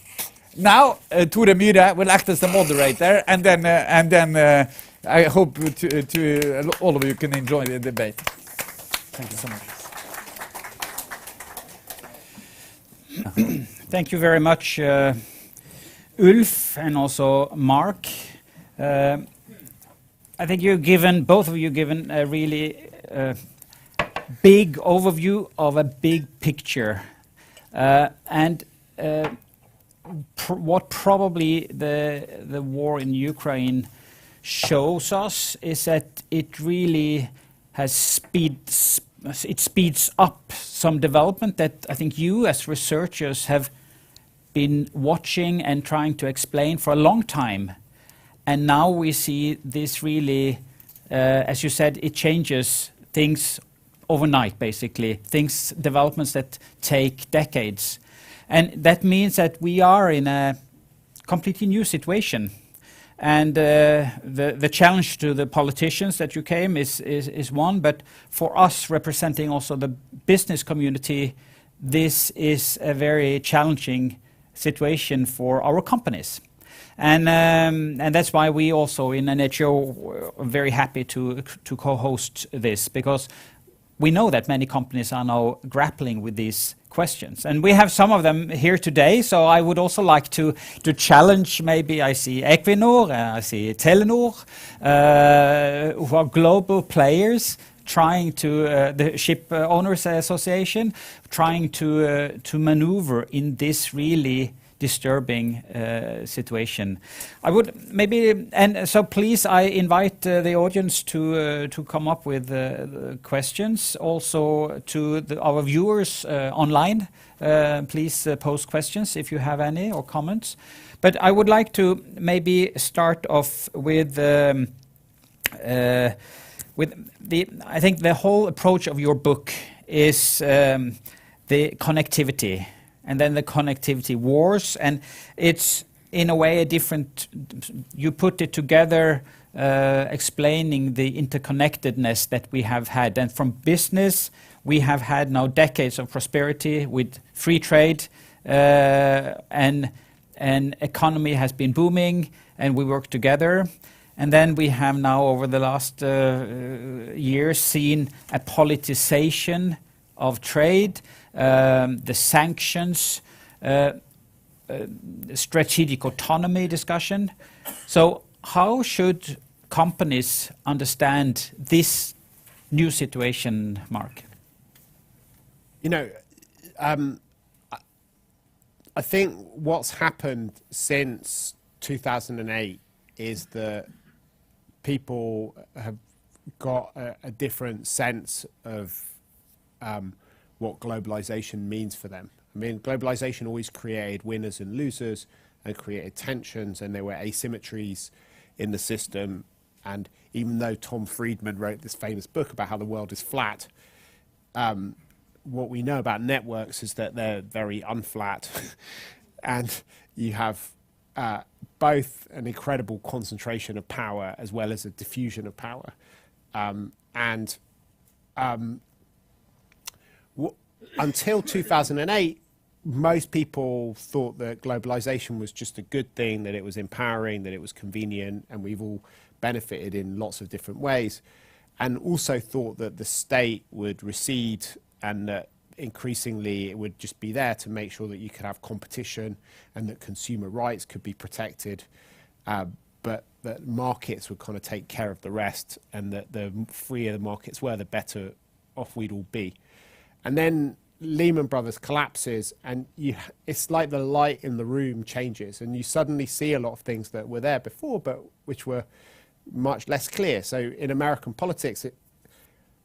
Now, Tore Myhre will act as the moderator, and then I hope to all of you can enjoy the debate. Thank you so much. Thank you very much, Ulf, and also Mark. I think both of you given a really big overview of a big picture, what probably the war in Ukraine shows us is that it really has speeds up some development that I think you as researchers have been watching and trying to explain for a long time. And now we see this really, as you said, it changes things overnight, basically, developments that take decades. And that means that we are in a completely new situation. And the challenge to the politicians that you came is one, but for us representing also the business community, this is a very challenging situation for our companies. And that's why we also in NHO are very happy to co-host this, because we know that many companies are now grappling with these questions. And we have some of them here today, so I would also like to challenge, maybe I see Equinor, I see Telenor, who are global players trying to, the Ship Owners Association, trying to maneuver in this really disturbing situation. I would maybe, and so please, I invite the audience to come up with questions. Also to our viewers online, please post questions if you have any or comments. But I would like to maybe start off with the, I think the whole approach of your book is the connectivity. And then the connectivity wars, and it's in a way a different, you put it together explaining the interconnectedness that we have had. And from business, we have had now decades of prosperity with free trade, and economy has been booming, and we work together. And then we have now, over the last years, seen a politicization of trade, the sanctions, strategic autonomy discussion. So how should companies understand this new situation, Mark? You know, I think what's happened since 2008 is that people have got a different sense of what globalization means for them. I mean, globalization always created winners and losers and created tensions, and there were asymmetries in the system. And even though Tom Friedman wrote this famous book about how the world is flat, what we know about networks is that they're very unflat, and you have both an incredible concentration of power as well as a diffusion of power. Until 2008, most people thought that globalization was just a good thing, that it was empowering, that it was convenient, and we've all benefited in lots of different ways, and also thought that the state would recede and that increasingly it would just be there to make sure that you could have competition and that consumer rights could be protected, but that markets would kind of take care of the rest, and that the freer the markets were, the better off we'd all be. And then Lehman Brothers collapses, and it's like the light in the room changes, and you suddenly see a lot of things that were there before, but which were much less clear. So in American politics,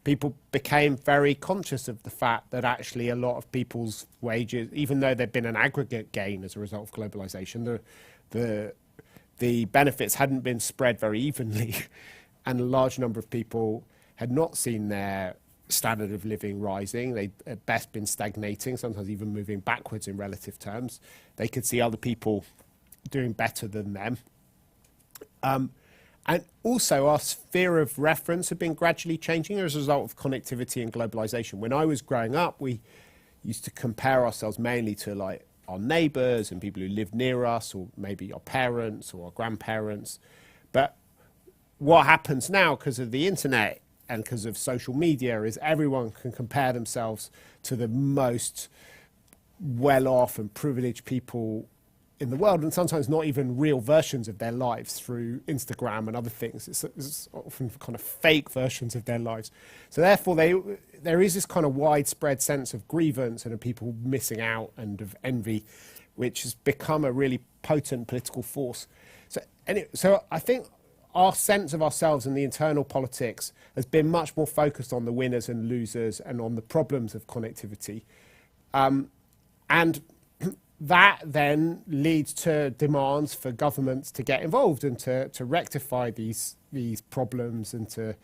people became very conscious of the fact that actually a lot of people's wages, even though there'd been an aggregate gain as a result of globalization, the benefits hadn't been spread very evenly, and a large number of people had not seen their standard of living rising. They'd at best been stagnating, sometimes even moving backwards in relative terms. They could see other people doing better than them. And also our sphere of reference had been gradually changing as a result of connectivity and globalization. When I was growing up, we used to compare ourselves mainly to like our neighbors and people who lived near us, or maybe our parents or our grandparents. But what happens now because of the internet and because of social media is everyone can compare themselves to the most well-off and privileged people in the world, and sometimes not even real versions of their lives through Instagram and other things. It's often kind of fake versions of their lives. So therefore, there is this kind of widespread sense of grievance and of people missing out and of envy, which has become a really potent political force. So I think our sense of ourselves and the internal politics has been much more focused on the winners and losers and on the problems of connectivity. And that then leads to demands for governments to get involved and to rectify these problems, and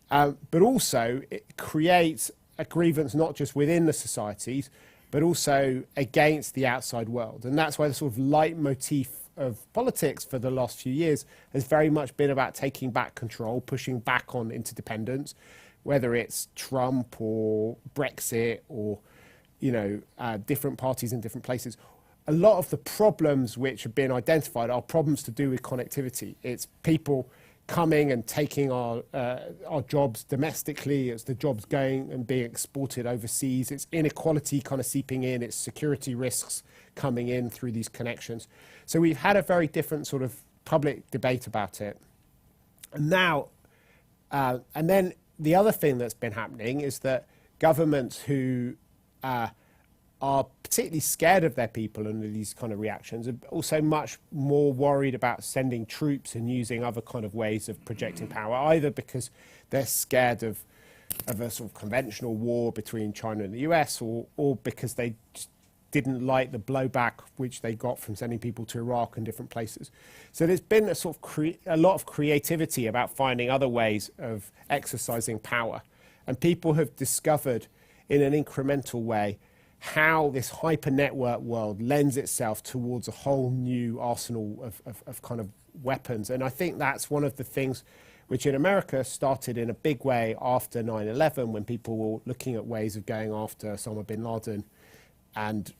but also it creates a grievance not just within the societies, but also against the outside world. And that's why the sort of leitmotif of politics for the last few years has very much been about taking back control, pushing back on interdependence, whether it's Trump or Brexit or different parties in different places. A lot of the problems which have been identified are problems to do with connectivity. It's people coming and taking our jobs domestically. It's the jobs going and being exported overseas. It's inequality kind of seeping in. It's security risks coming in through these connections. So we've had a very different sort of public debate about it. And now, and then the other thing that's been happening is that governments who are particularly scared of their people and these kind of reactions are also much more worried about sending troops and using other kind of ways of projecting power, either because they're scared of a sort of conventional war between China and the US, or because they just didn't like the blowback which they got from sending people to Iraq and different places. So there's been a sort of a lot of creativity about finding other ways of exercising power. And people have discovered in an incremental way how this hyper-network world lends itself towards a whole new arsenal of kind of weapons. And I think that's one of the things which in America started in a big way after 9/11, when people were looking at ways of going after Osama bin Laden. And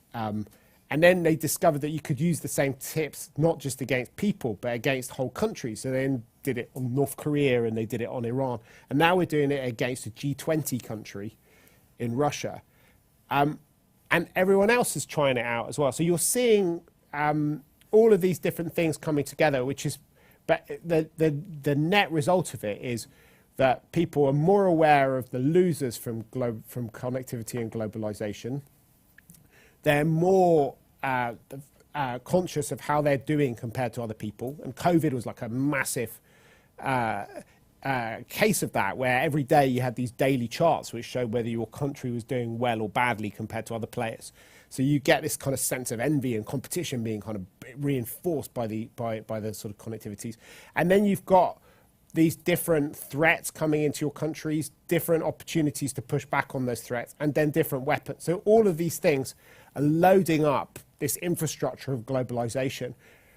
then they discovered that you could use the same tips, not just against people, but against whole countries. So then did it on North Korea and they did it on Iran. And now we're doing it against a G20 country in Russia. And everyone else is trying it out as well. So you're seeing all of these different things coming together, which is, but the net result of it is that people are more aware of the losers from connectivity and globalization. They're more conscious of how they're doing compared to other people. And COVID was like a massive case of that, where every day you had these daily charts which showed whether your country was doing well or badly compared to other players. So you get this kind of sense of envy and competition being kind of reinforced by the sort of connectivities. And then you've got these different threats coming into your countries, different opportunities to push back on those threats, and then different weapons. So all of these things are loading up this infrastructure of globalization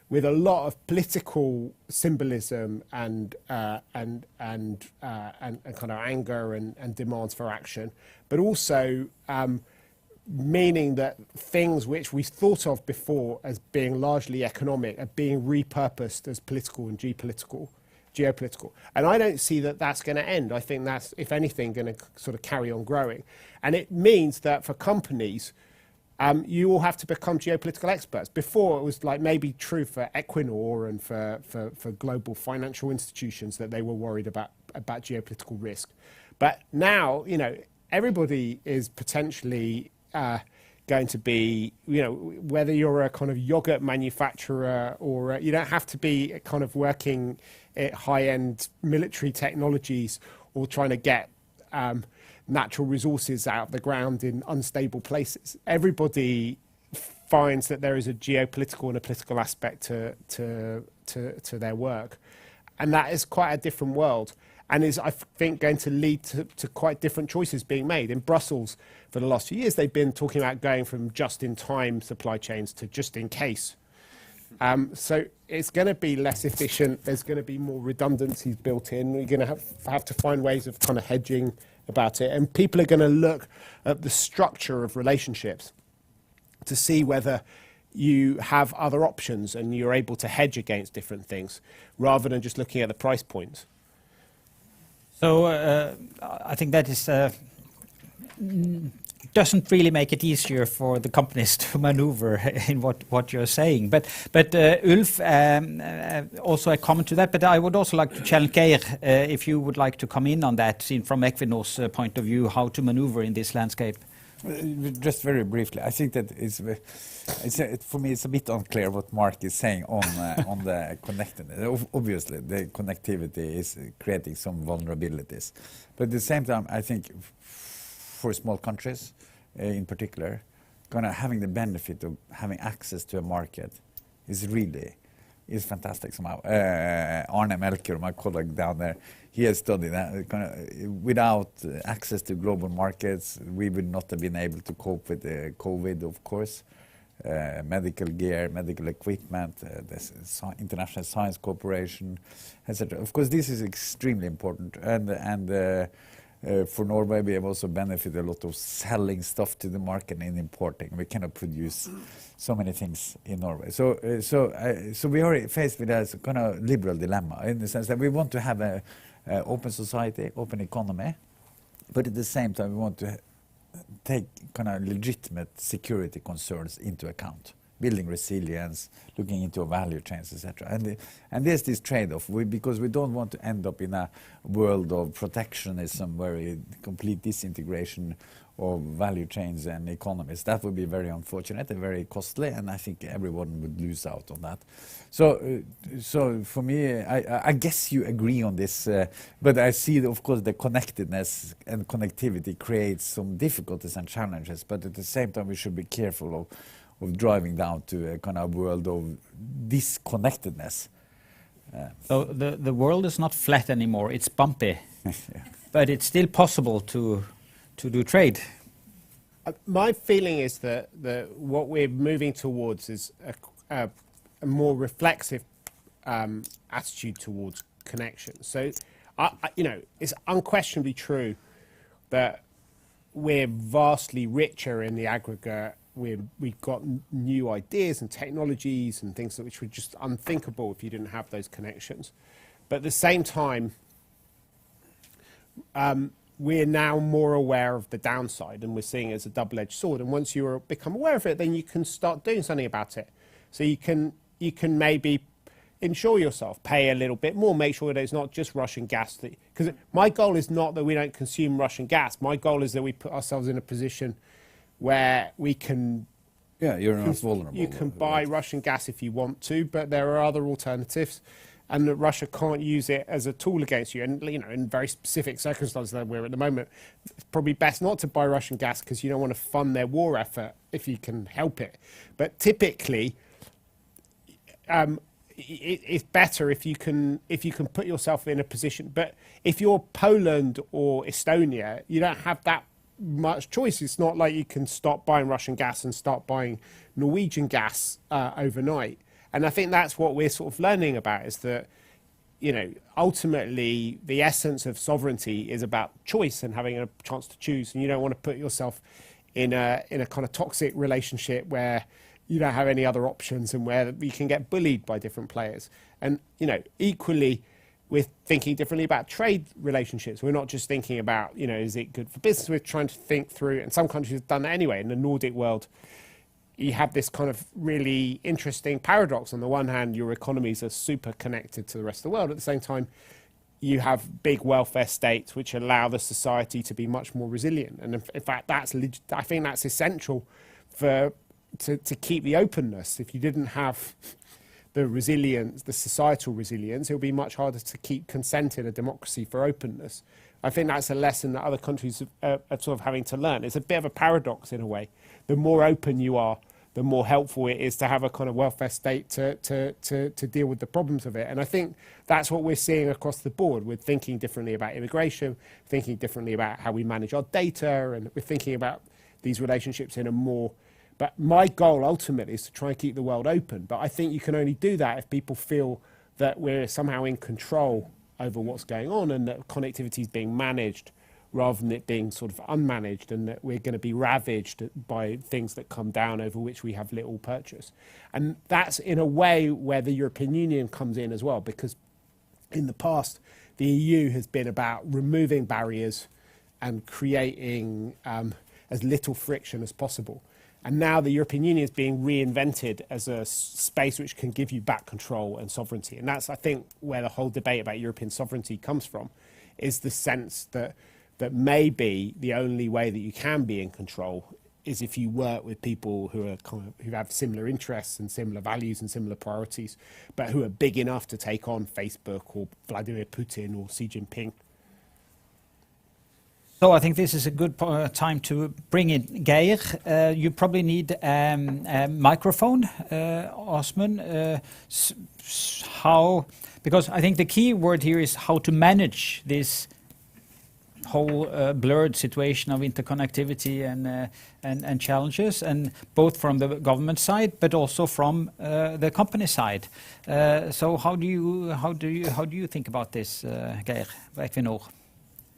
with a lot of political symbolism and kind of anger and demands for action, but also meaning that things which we thought of before as being largely economic are being repurposed as political and geopolitical. And I don't see that that's going to end. I think that's, if anything, going to sort of carry on growing. And it means that for companies, you will have to become geopolitical experts. Before, it was like maybe true for Equinor and for global financial institutions that they were worried about geopolitical risk. But now, you know, everybody is potentially going to be, you know, whether you're a kind of yogurt manufacturer or you don't have to be kind of working at high-end military technologies or trying to get natural resources out of the ground in unstable places. Everybody finds that there is a geopolitical and a political aspect to their work. And that is quite a different world, and is, I think, going to lead to quite different choices being made. In Brussels, for the last few years, they've been talking about going from just-in-time supply chains to just-in-case. So it's going to be less efficient. There's going to be more redundancies built in. We're going to have to find ways of kind of hedging about it. And people are going to look at the structure of relationships to see whether you have other options and you're able to hedge against different things rather than just looking at the price points. So I think that is doesn't really make it easier for the companies to maneuver in what you're saying. But Ulf, also a comment to that. But I would also like to challenge Geir, if you would like to come in on that, seen from Equinor's point of view, how to maneuver in this landscape. Just very briefly, I think that for me it's a bit unclear what Mark is saying on the connectedness. Obviously, the connectivity is creating some vulnerabilities, but at the same time, I think for small countries, in particular, having the benefit of having access to a market is fantastic somehow. Arne Melker, my colleague down there, he has studied that. Without access to global markets, we would not have been able to cope with COVID, of course. Medical gear, medical equipment, the International Science Corporation, etc. Of course, this is extremely important, and for Norway, we have also benefited a lot of selling stuff to the market and importing. We cannot produce so many things in Norway. So we are faced with a kind of liberal dilemma in the sense that we want to have an open society, open economy, but at the same time we want to take kind of legitimate security concerns into account, building resilience, looking into value chains, etc. And there's this trade-off, because we don't want to end up in a world of protectionism, where complete disintegration of value chains and economies. That would be very unfortunate and very costly, and I think everyone would lose out on that. So for me, I guess you agree on this, but I see, of course, the connectedness and connectivity creates some difficulties and challenges, but at the same time we should be careful of driving down to a kind of world of disconnectedness. So the world is not flat anymore, it's bumpy. Yeah. But it's still possible to do trade. My feeling is that what we're moving towards is a more reflexive attitude towards connection. So, it's unquestionably true that we're vastly richer in the aggregate. We've got new ideas and technologies and things which were just unthinkable if you didn't have those connections. But at the same time, we're now more aware of the downside, and we're seeing it as a double-edged sword. And once you become aware of it, then you can start doing something about it. So you can maybe insure yourself, pay a little bit more, make sure that it's not just Russian gas. Because my goal is not that we don't consume Russian gas. My goal is that we put ourselves in a position where we can... Yeah, you're not vulnerable. You can buy Russian gas if you want to, but there are other alternatives, and that Russia can't use it as a tool against you. And, you know, in very specific circumstances that we're at the moment, it's probably best not to buy Russian gas because you don't want to fund their war effort if you can help it. But typically, it's better if you can put yourself in a position. But if you're Poland or Estonia, you don't have that much choice. It's not like you can stop buying Russian gas and start buying Norwegian gas overnight. And I think that's what we're sort of learning about, is that, you know, ultimately the essence of sovereignty is about choice and having a chance to choose. And you don't want to put yourself in a kind of toxic relationship where you don't have any other options and where you can get bullied by different players. And, you know, equally, we're thinking differently about trade relationships. We're not just thinking about, you know, is it good for business? We're trying to think through, and some countries have done that anyway. In the Nordic world, you have this kind of really interesting paradox. On the one hand, your economies are super connected to the rest of the world. At the same time, you have big welfare states which allow the society to be much more resilient. And in fact, I think that's essential to keep the openness. If you didn't have the resilience, the societal resilience, it would be much harder to keep consent in a democracy for openness. I think that's a lesson that other countries are sort of having to learn. It's a bit of a paradox in a way. The more open you are, the more helpful it is to have a kind of welfare state to deal with the problems of it. And I think that's what we're seeing across the board. We're thinking differently about immigration, thinking differently about how we manage our data, and we're thinking about these relationships in a more... But my goal ultimately is to try and keep the world open. But I think you can only do that if people feel that we're somehow in control over what's going on, and that connectivity is being managed rather than it being sort of unmanaged, and that we're going to be ravaged by things that come down over which we have little purchase. And that's in a way where the European Union comes in as well, because in the past, the EU has been about removing barriers and creating as little friction as possible. And now the European Union is being reinvented as a space which can give you back control and sovereignty. And that's, I think, where the whole debate about European sovereignty comes from, is the sense that maybe the only way that you can be in control is if you work with people who are who have similar interests and similar values and similar priorities, but who are big enough to take on Facebook or Vladimir Putin or Xi Jinping. So I think this is a good time to bring in Geir. You probably need a microphone, Osman. Because I think the key word here is how to manage this whole blurred situation of interconnectivity and challenges, and both from the government side, but also from the company side. So how do you think about this, Geir, Equinor?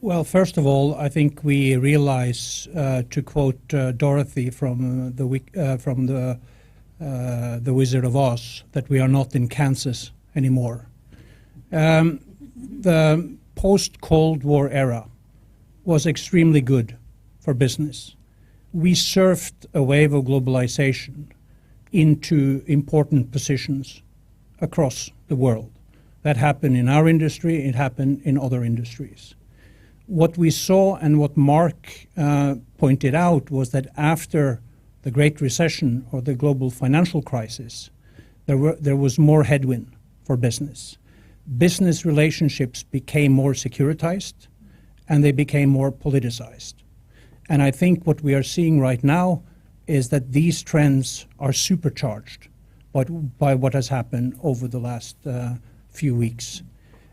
Well, first of all, I think we realize, to quote Dorothy from the Wizard of Oz, that we are not in Kansas anymore. The post-Cold War era was extremely good for business. We surfed a wave of globalization into important positions across the world. That happened in our industry, it happened in other industries. What we saw and what Mark pointed out was that after the Great Recession or the global financial crisis, there was more headwind for business. Business relationships became more securitized and they became more politicized. And I think what we are seeing right now is that these trends are supercharged by what has happened over the last few weeks.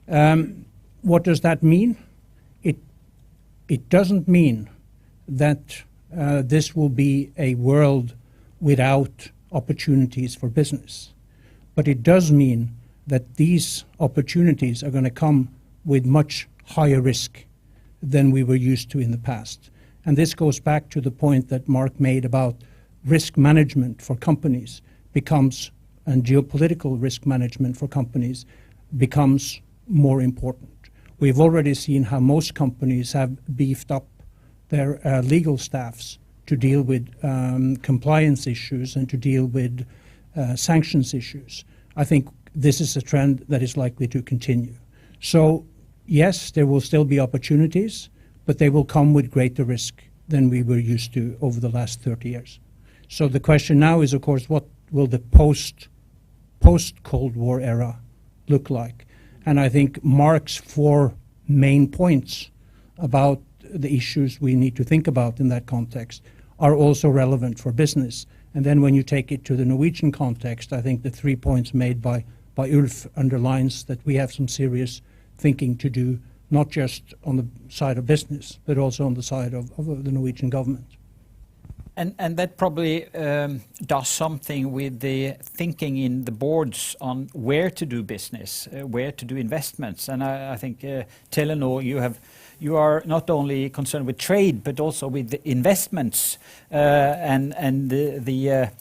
What does that mean? It doesn't mean that this will be a world without opportunities for business. But it does mean that these opportunities are going to come with much higher risk than we were used to in the past. And this goes back to the point that Mark made about risk management for companies and geopolitical risk management for companies becomes more important. We've already seen how most companies have beefed up their legal staffs to deal with compliance issues and to deal with sanctions issues. I think this is a trend that is likely to continue. So yes, there will still be opportunities, but they will come with greater risk than we were used to over the last 30 years. So the question now is, of course, what will the post-Cold War era look like? And I think Mark's 4 main points about the issues we need to think about in that context are also relevant for business. And then when you take it to the Norwegian context, I think the 3 points made by Ulf underlines that we have some serious thinking to do, not just on the side of business, but also on the side of the Norwegian government. And that probably does something with the thinking in the boards on where to do business, where to do investments. And I think Telenor, you are not only concerned with trade, but also with the investments and the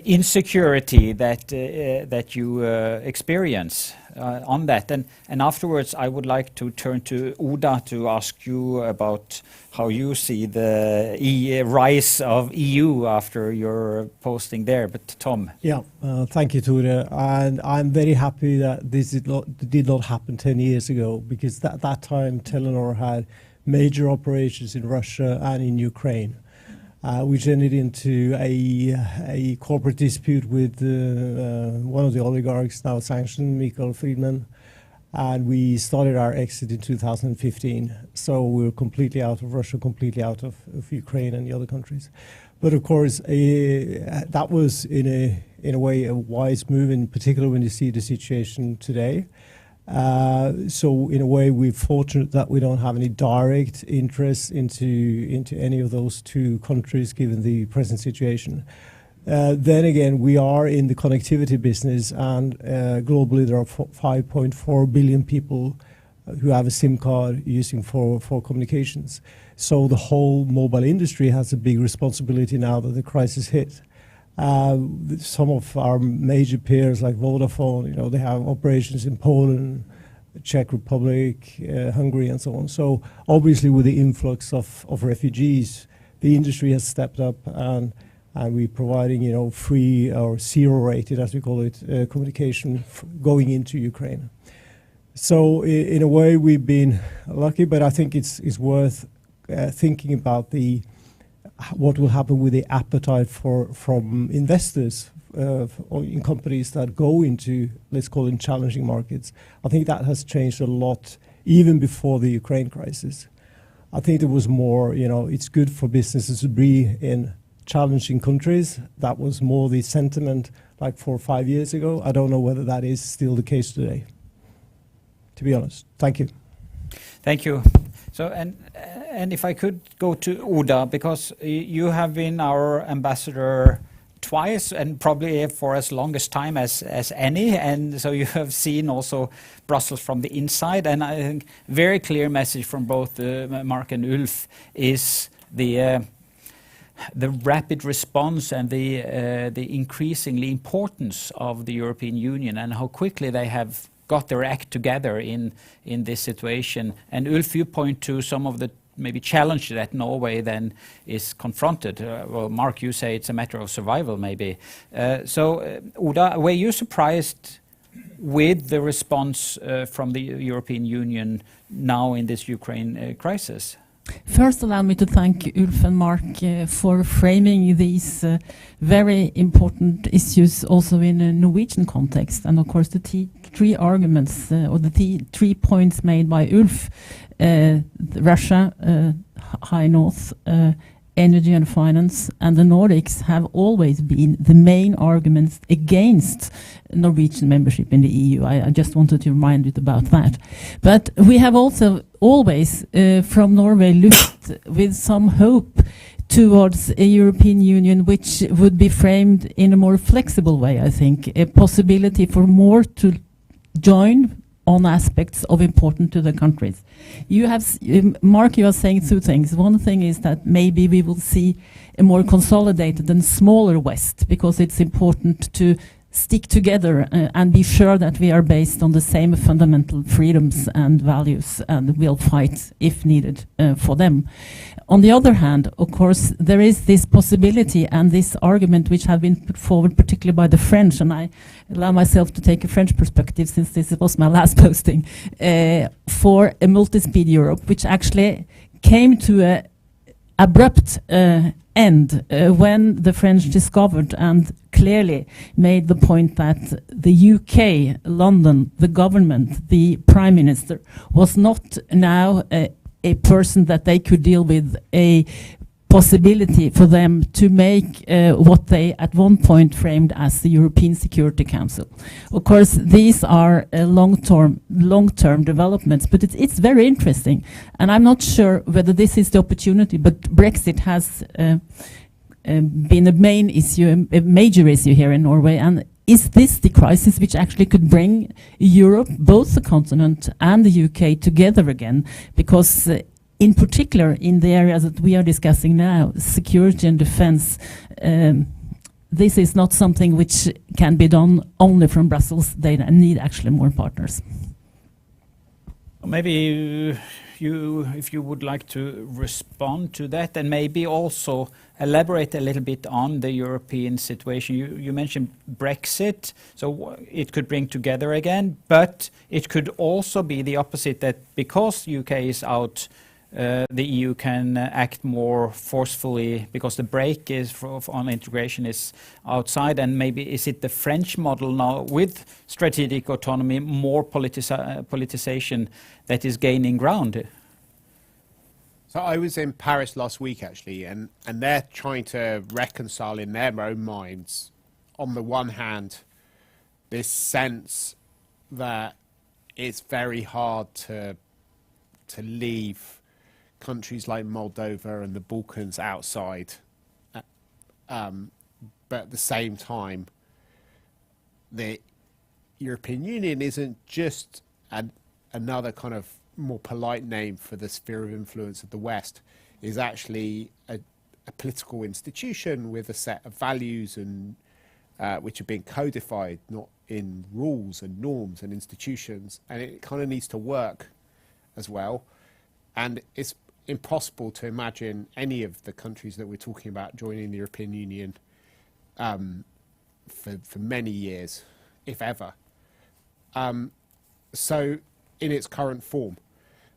insecurity that you experience on that. And afterwards, I would like to turn to Oda to ask you about how you see the rise of EU after your posting there. But Tom. Yeah, thank you, Tore. And I'm very happy that this did not happen 10 years ago, because at that time Telenor had major operations in Russia and in Ukraine. Which ended into a corporate dispute with one of the oligarchs now sanctioned, Mikhail Friedman, and we started our exit in 2015. So we were completely out of Russia, completely out of Ukraine and the other countries. But of course, that was in a way a wise move, in particular when you see the situation today. So in a way, we're fortunate that we don't have any direct interest into any of those 2 countries, given the present situation. Then again, we are in the connectivity business, and globally there are 5.4 billion people who have a SIM card using for communications. So the whole mobile industry has a big responsibility now that the crisis hit. Some of our major peers like Vodafone, they have operations in Poland, Czech Republic, Hungary, and so on. So obviously, with the influx of refugees, the industry has stepped up, and we're providing, free or zero-rated, as we call it, communication going into Ukraine. So in a way, we've been lucky, but I think it's worth thinking about what will happen with the appetite from investors in companies that go into, let's call it, challenging markets. I think that has changed a lot even before the Ukraine crisis. I think there was more, it's good for businesses to be in challenging countries. That was more the sentiment like 4 or 5 years ago. I don't know whether that is still the case today, to be honest. Thank you. Thank you. So, and if I could go to Oda, because you have been our ambassador twice, and probably for as long as time as any, and so you have seen also Brussels from the inside. And I think very clear message from both Mark and Ulf is the rapid response and the increasingly importance of the European Union, and how quickly they have got their act together in this situation. And Ulf, you point to some of the maybe challenge that Norway then is confronted. Well, Mark, you say it's a matter of survival, maybe. So, Oda, were you surprised with the response from the European Union now in this Ukraine crisis? First, allow me to thank Ulf and Mark for framing these very important issues also in a Norwegian context. And of course, the 3 arguments or the 3 points made by Ulf, Russia, High North, energy and finance, and the Nordics have always been the main arguments against Norwegian membership in the EU. I just wanted to remind you about that. But we have also always, from Norway, looked with some hope towards a European Union which would be framed in a more flexible way, I think, a possibility for more to join on aspects of important to the countries. You have, Mark, you are saying 2 things. One thing is that maybe we will see a more consolidated and smaller West, because it's important to stick together and be sure that we are based on the same fundamental freedoms and values, and we'll fight if needed for them. On the other hand, of course, there is this possibility and this argument which have been put forward particularly by the French, and I allow myself to take a French perspective since this was my last posting, for a multi-speed Europe, which actually came to a abrupt end when the French discovered and clearly made the point that the UK, London, the government, the Prime Minister was not now a person that they could deal with, a possibility for them to make what they at one point framed as the European Security Council. Of course, these are long-term developments, but it's very interesting. And I'm not sure whether this is the opportunity, but Brexit has been a main issue, a major issue here in Norway. And is this the crisis which actually could bring Europe, both the continent and the UK, together again? Because in particular, in the areas that we are discussing now, security and defense, this is not something which can be done only from Brussels. They need actually more partners. Maybe if you would like to respond to that, and maybe also elaborate a little bit on the European situation. You mentioned Brexit, so it could bring together again, but it could also be the opposite, that because UK is out, the EU can act more forcefully because the brake is on integration is outside. And maybe is it the French model now with strategic autonomy, more politicization, that is gaining ground? So I was in Paris last week, actually, and they're trying to reconcile in their own minds, on the one hand, this sense that it's very hard to leave countries like Moldova and the Balkans outside, but at the same time, the European Union isn't just another kind of more polite name for the sphere of influence of the West, is actually a political institution with a set of values and which are being codified, not in rules and norms and institutions, and it kind of needs to work as well. And it's impossible to imagine any of the countries that we're talking about joining the European Union for many years, if ever. So in its current form.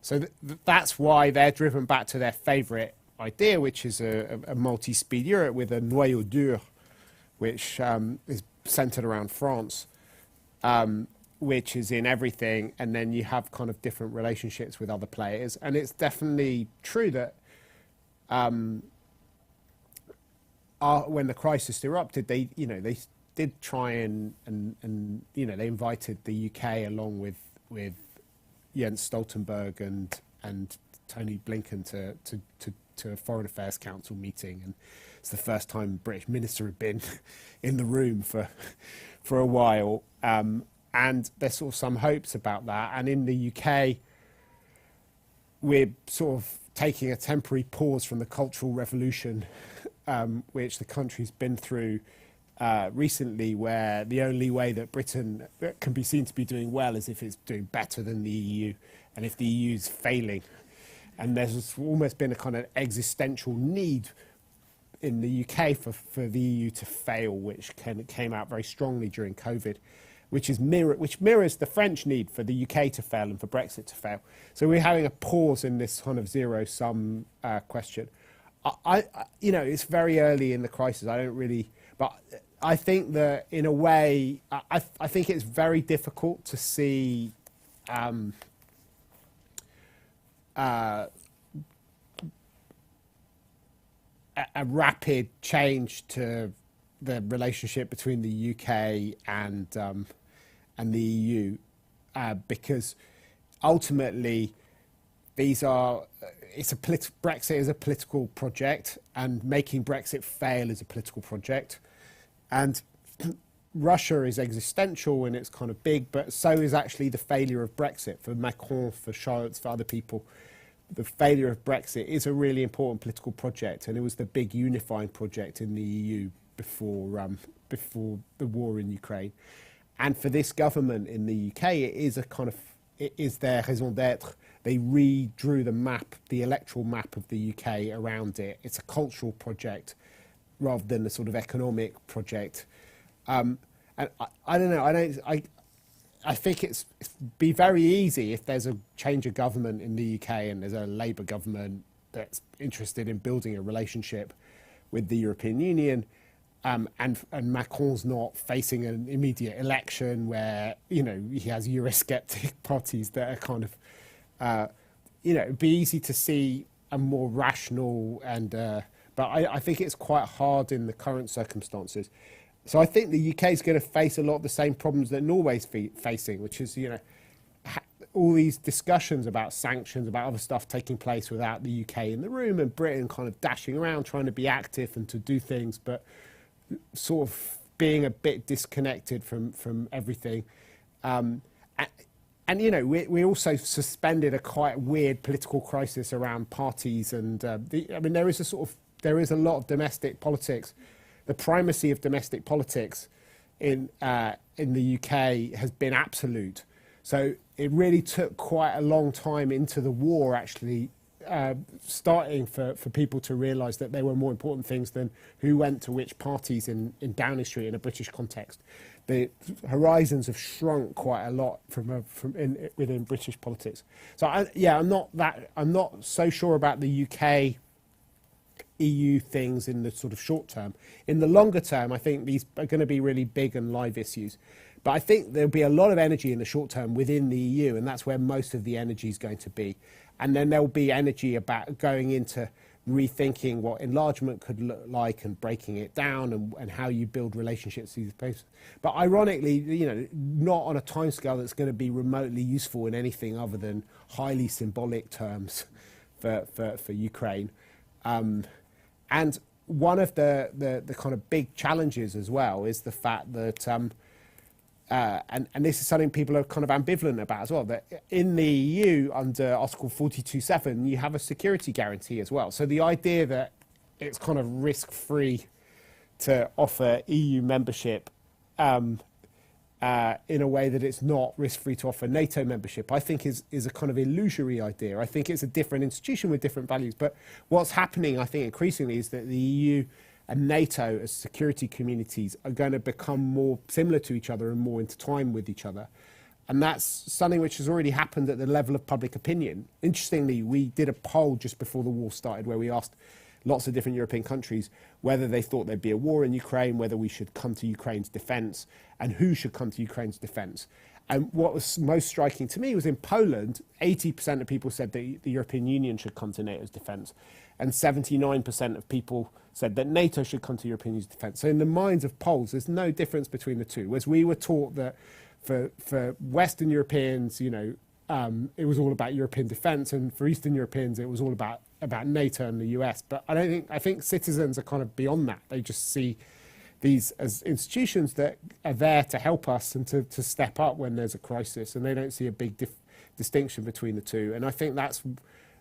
So that's why they're driven back to their favourite idea, which is a multi-speed Europe with a noyau dur, which is centred around France, which is in everything, and then you have kind of different relationships with other players. And it's definitely true that when the crisis erupted, they did try and they invited the UK along with Jens Stoltenberg and Tony Blinken to a Foreign Affairs Council meeting, and it's the first time a British minister had been in the room for a while. And there's sort of some hopes about that. And in the UK, we're sort of taking a temporary pause from the Cultural Revolution, which the country's been through recently, where the only way that Britain can be seen to be doing well is if it's doing better than the EU, and if the EU is failing. And there's almost been a kind of existential need in the UK for the EU to fail, which came out very strongly during COVID, which mirrors the French need for the UK to fail and for Brexit to fail. So we're having a pause in this kind of zero-sum question. It's very early in the crisis. But I think that in a way, I think it's very difficult to see a rapid change to the relationship between the UK and the EU, because ultimately Brexit is a political project, and making Brexit fail is a political project, and Russia is existential and it's kind of big, but so is actually the failure of Brexit. For Macron, for Scholz, for other people, the failure of Brexit is a really important political project, and it was the big unifying project in the EU before before the war in Ukraine. And for this government in the UK, it is their raison d'être. They redrew the map, the electoral map of the UK around it. It's a cultural project rather than a sort of economic project. And I don't know. I think it'd be very easy if there's a change of government in the UK and there's a Labour government that's interested in building a relationship with the European Union, and Macron's not facing an immediate election where, you know, he has Eurosceptic parties that are kind of, you know, it'd be easy to see a more rational and, but I think it's quite hard in the current circumstances. So I think the UK is going to face a lot of the same problems that Norway's facing, which is, you know, all these discussions about sanctions, about other stuff taking place without the UK in the room, and Britain kind of dashing around trying to be active and to do things, but sort of being a bit disconnected from everything. And you know, we also suspended a quite weird political crisis around parties, and I mean, there is a lot of domestic politics. The primacy of domestic politics in the UK has been absolute. So it really took quite a long time into the war, actually, starting for people to realise that there were more important things than who went to which parties in Downing Street in a British context. The horizons have shrunk quite a lot within British politics. So I'm not so sure about the UK EU things in the sort of short term. In the longer term, I think these are going to be really big and live issues. But I think there'll be a lot of energy in the short term within the EU, and that's where most of the energy is going to be. And then there'll be energy about going into rethinking what enlargement could look like and breaking it down, and how you build relationships with these places. But ironically, you know, not on a timescale that's going to be remotely useful in anything other than highly symbolic terms for Ukraine. And one of the kind of big challenges as well is the fact that, and this is something people are kind of ambivalent about as well, that in the EU under Article 42.7, you have a security guarantee as well. So the idea that it's kind of risk-free to offer EU membership in a way that it's not risk-free to offer NATO membership, I think is a kind of illusory idea. I think it's a different institution with different values. But what's happening, I think, increasingly is that the EU and NATO as security communities are going to become more similar to each other and more intertwined with each other. And that's something which has already happened at the level of public opinion. Interestingly, we did a poll just before the war started where we asked lots of different European countries whether they thought there'd be a war in Ukraine, whether we should come to Ukraine's defence, and who should come to Ukraine's defence. And what was most striking to me was in Poland, 80% of people said that the European Union should come to NATO's defence, and 79% of people said that NATO should come to European Union's defence. So in the minds of Poles, there's no difference between the two. Whereas we were taught that for Western Europeans, you know, it was all about European defence, and for Eastern Europeans, it was all about NATO and the US. But I think citizens are kind of beyond that. They just see these as institutions that are there to help us and to step up when there's a crisis, and they don't see a big distinction between the two. And I think that's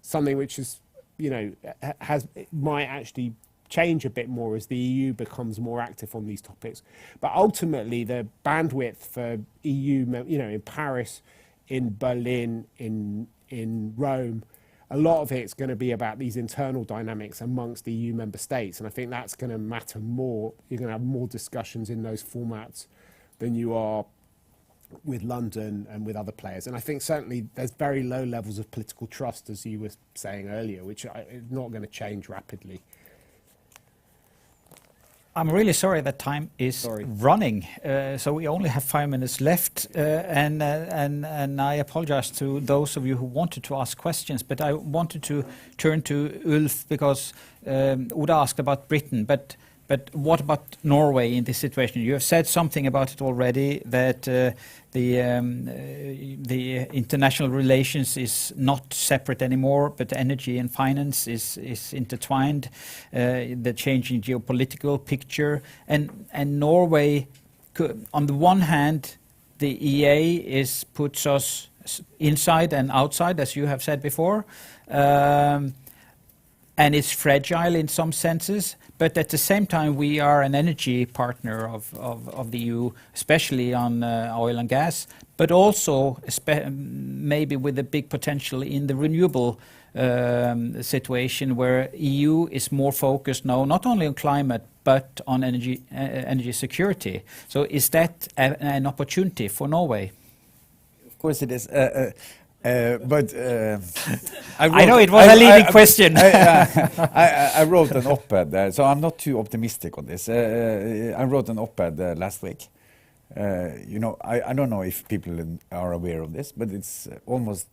something which is, you know, might actually change a bit more as the EU becomes more active on these topics. But ultimately, the bandwidth for EU, you know, in Paris, in Berlin, in Rome, a lot of it's going to be about these internal dynamics amongst the EU member states. And I think that's going to matter more. You're going to have more discussions in those formats than you are with London and with other players. And I think certainly there's very low levels of political trust, as you were saying earlier, which is not going to change rapidly. I'm really sorry that time is running, so we only have 5 minutes left, and I apologize to those of you who wanted to ask questions, but I wanted to turn to Ulf because Oda asked about Britain, but what about Norway in this situation? You have said something about it already, that the international relations is not separate anymore, but energy and finance is intertwined, the changing geopolitical picture. And Norway, on the one hand, the EA puts us inside and outside, as you have said before. and it's fragile in some senses. But at the same time, we are an energy partner of the EU, especially on oil and gas, but also maybe with a big potential in the renewable situation, where EU is more focused now not only on climate but on energy security. So is that an opportunity for Norway? Of course it is. But I know it was a leading question. I wrote an op-ed, so I'm not too optimistic on this. I wrote an op-ed last week. You know, I don't know if people are aware of this, but it's almost,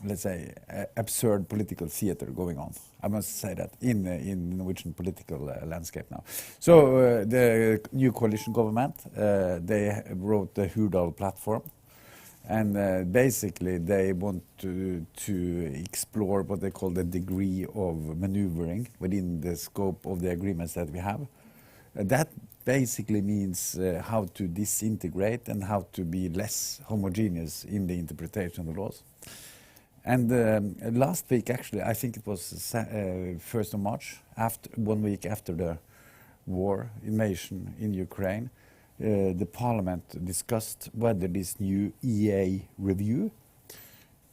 let's say, absurd political theater going on. I must say that in the Norwegian political landscape now. So the new coalition government, they wrote the Hurdal platform. And basically, they want to explore what they call the degree of maneuvering within the scope of the agreements that we have. That basically means how to disintegrate and how to be less homogeneous in the interpretation of the laws. And last week, actually, I think it was 1st of March, 1 week after the war invasion in Ukraine, the parliament discussed whether this new EA review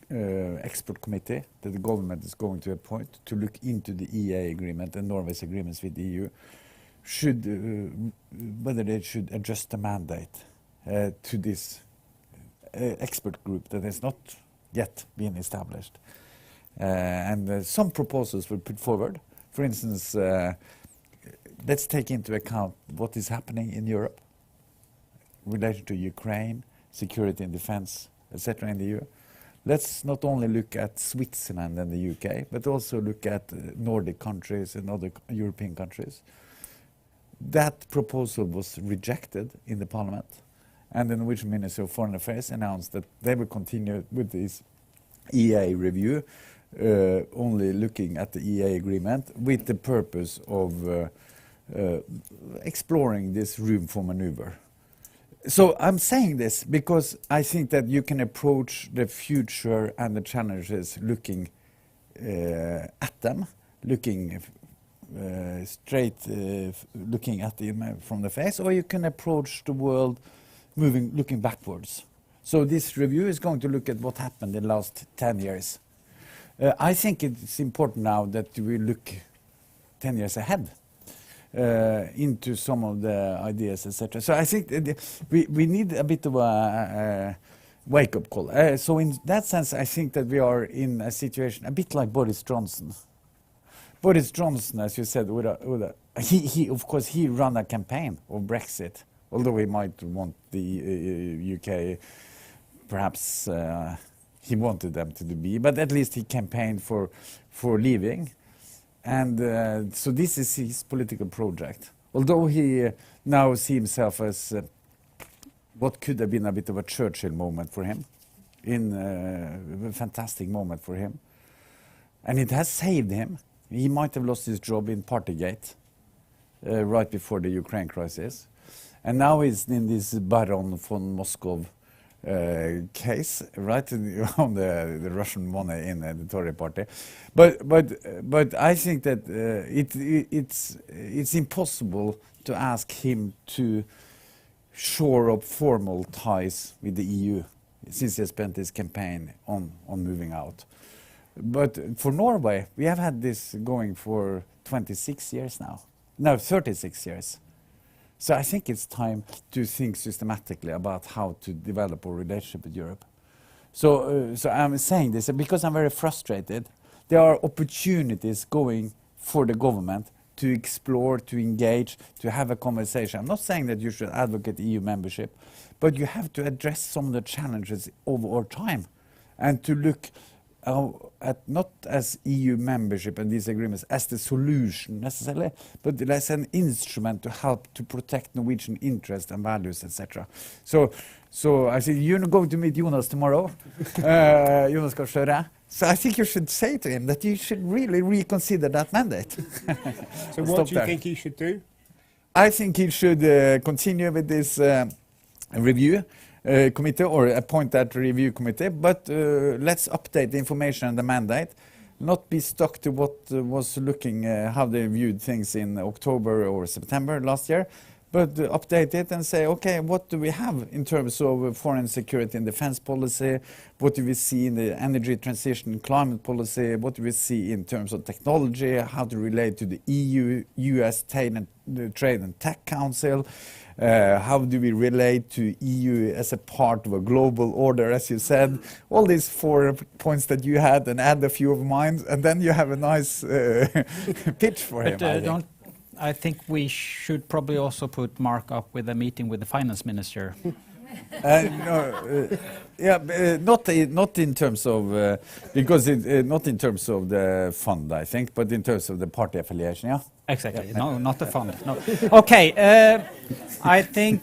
expert committee that the government is going to appoint to look into the EA agreement and Norway's agreements with the EU should whether they should adjust the mandate to this expert group that has not yet been established. And some proposals were put forward. For instance, let's take into account what is happening in Europe related to Ukraine, security and defense, etc. in the EU. Let's not only look at Switzerland and the UK, but also look at Nordic countries and other European countries. That proposal was rejected in the parliament, and the Norwegian Ministry of Foreign Affairs announced that they will continue with this EA review, only looking at the EA agreement with the purpose of exploring this room for maneuver. So I'm saying this because I think that you can approach the future and the challenges looking at them, looking straight, looking at them from the face, or you can approach the world looking backwards. So this review is going to look at what happened in the last 10 years. I think it's important now that we look 10 years ahead. Into some of the ideas, etc. So I think we need a bit of a wake-up call. So in that sense, I think that we are in a situation a bit like Boris Johnson. Boris Johnson, as you said, he of course he ran a campaign of Brexit, although he might want the UK, perhaps he wanted them to be, but at least he campaigned for leaving. And so this is his political project. Although he now sees himself as what could have been a bit of a Churchill moment for him, a fantastic moment for him. And it has saved him. He might have lost his job in Partygate right before the Ukraine crisis. And now he's in this Baron von Moscow case, right, on the Russian money in the Tory party, but I think that it's impossible to ask him to shore up formal ties with the EU since he spent his campaign on moving out. But for Norway, we have had this going for 26 years now. No, 36 years. So I think it's time to think systematically about how to develop our relationship with Europe. So I'm saying this because I'm very frustrated. There are opportunities going for the government to explore, to engage, to have a conversation. I'm not saying that you should advocate EU membership, but you have to address some of the challenges of our time and to look at not as EU membership and these agreements as the solution necessarily, but as an instrument to help to protect Norwegian interests and values, etc. So I think you're going to meet Jonas tomorrow, Jonas Gahr. So I think you should say to him that you should really reconsider that mandate. So what do you think he should do? I think he should continue with this review committee or appoint that review committee, but let's update the information and the mandate not be stuck to what was looking, how they viewed things in October or September last year, but update it and say, okay, what do we have in terms of foreign security and defense policy? What do we see in the energy transition, climate policy? What do we see in terms of technology? How to relate to the EU-US Trade and Tech Council? How do we relate to EU as a part of a global order, as you said? All these 4 points that you had, and add a few of mine, and then you have a nice pitch for him. I think we should probably also put Mark up with a meeting with the finance minister. Not in terms of because not in terms of the fund, I think, but in terms of the party affiliation. Yeah. Exactly. No, not the fund. No. Okay. I think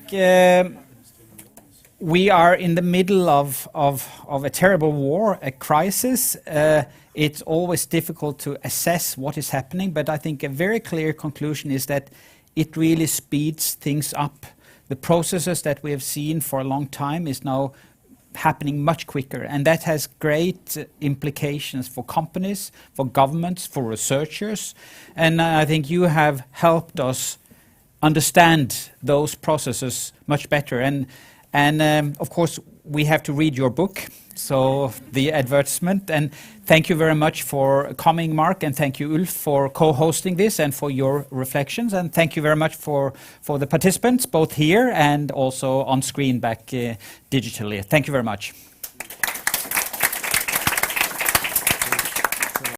we are in the middle of a terrible war, a crisis. It's always difficult to assess what is happening, but I think a very clear conclusion is that it really speeds things up. The processes that we have seen for a long time is now happening much quicker, and that has great implications for companies, for governments, for researchers, and I think you have helped us understand those processes much better. And of course, we have to read your book, so the advertisement. And thank you very much for coming, Mark, and thank you, Ulf, for co-hosting this and for your reflections. And thank you very much for the participants, both here and also on screen back digitally. Thank you very much.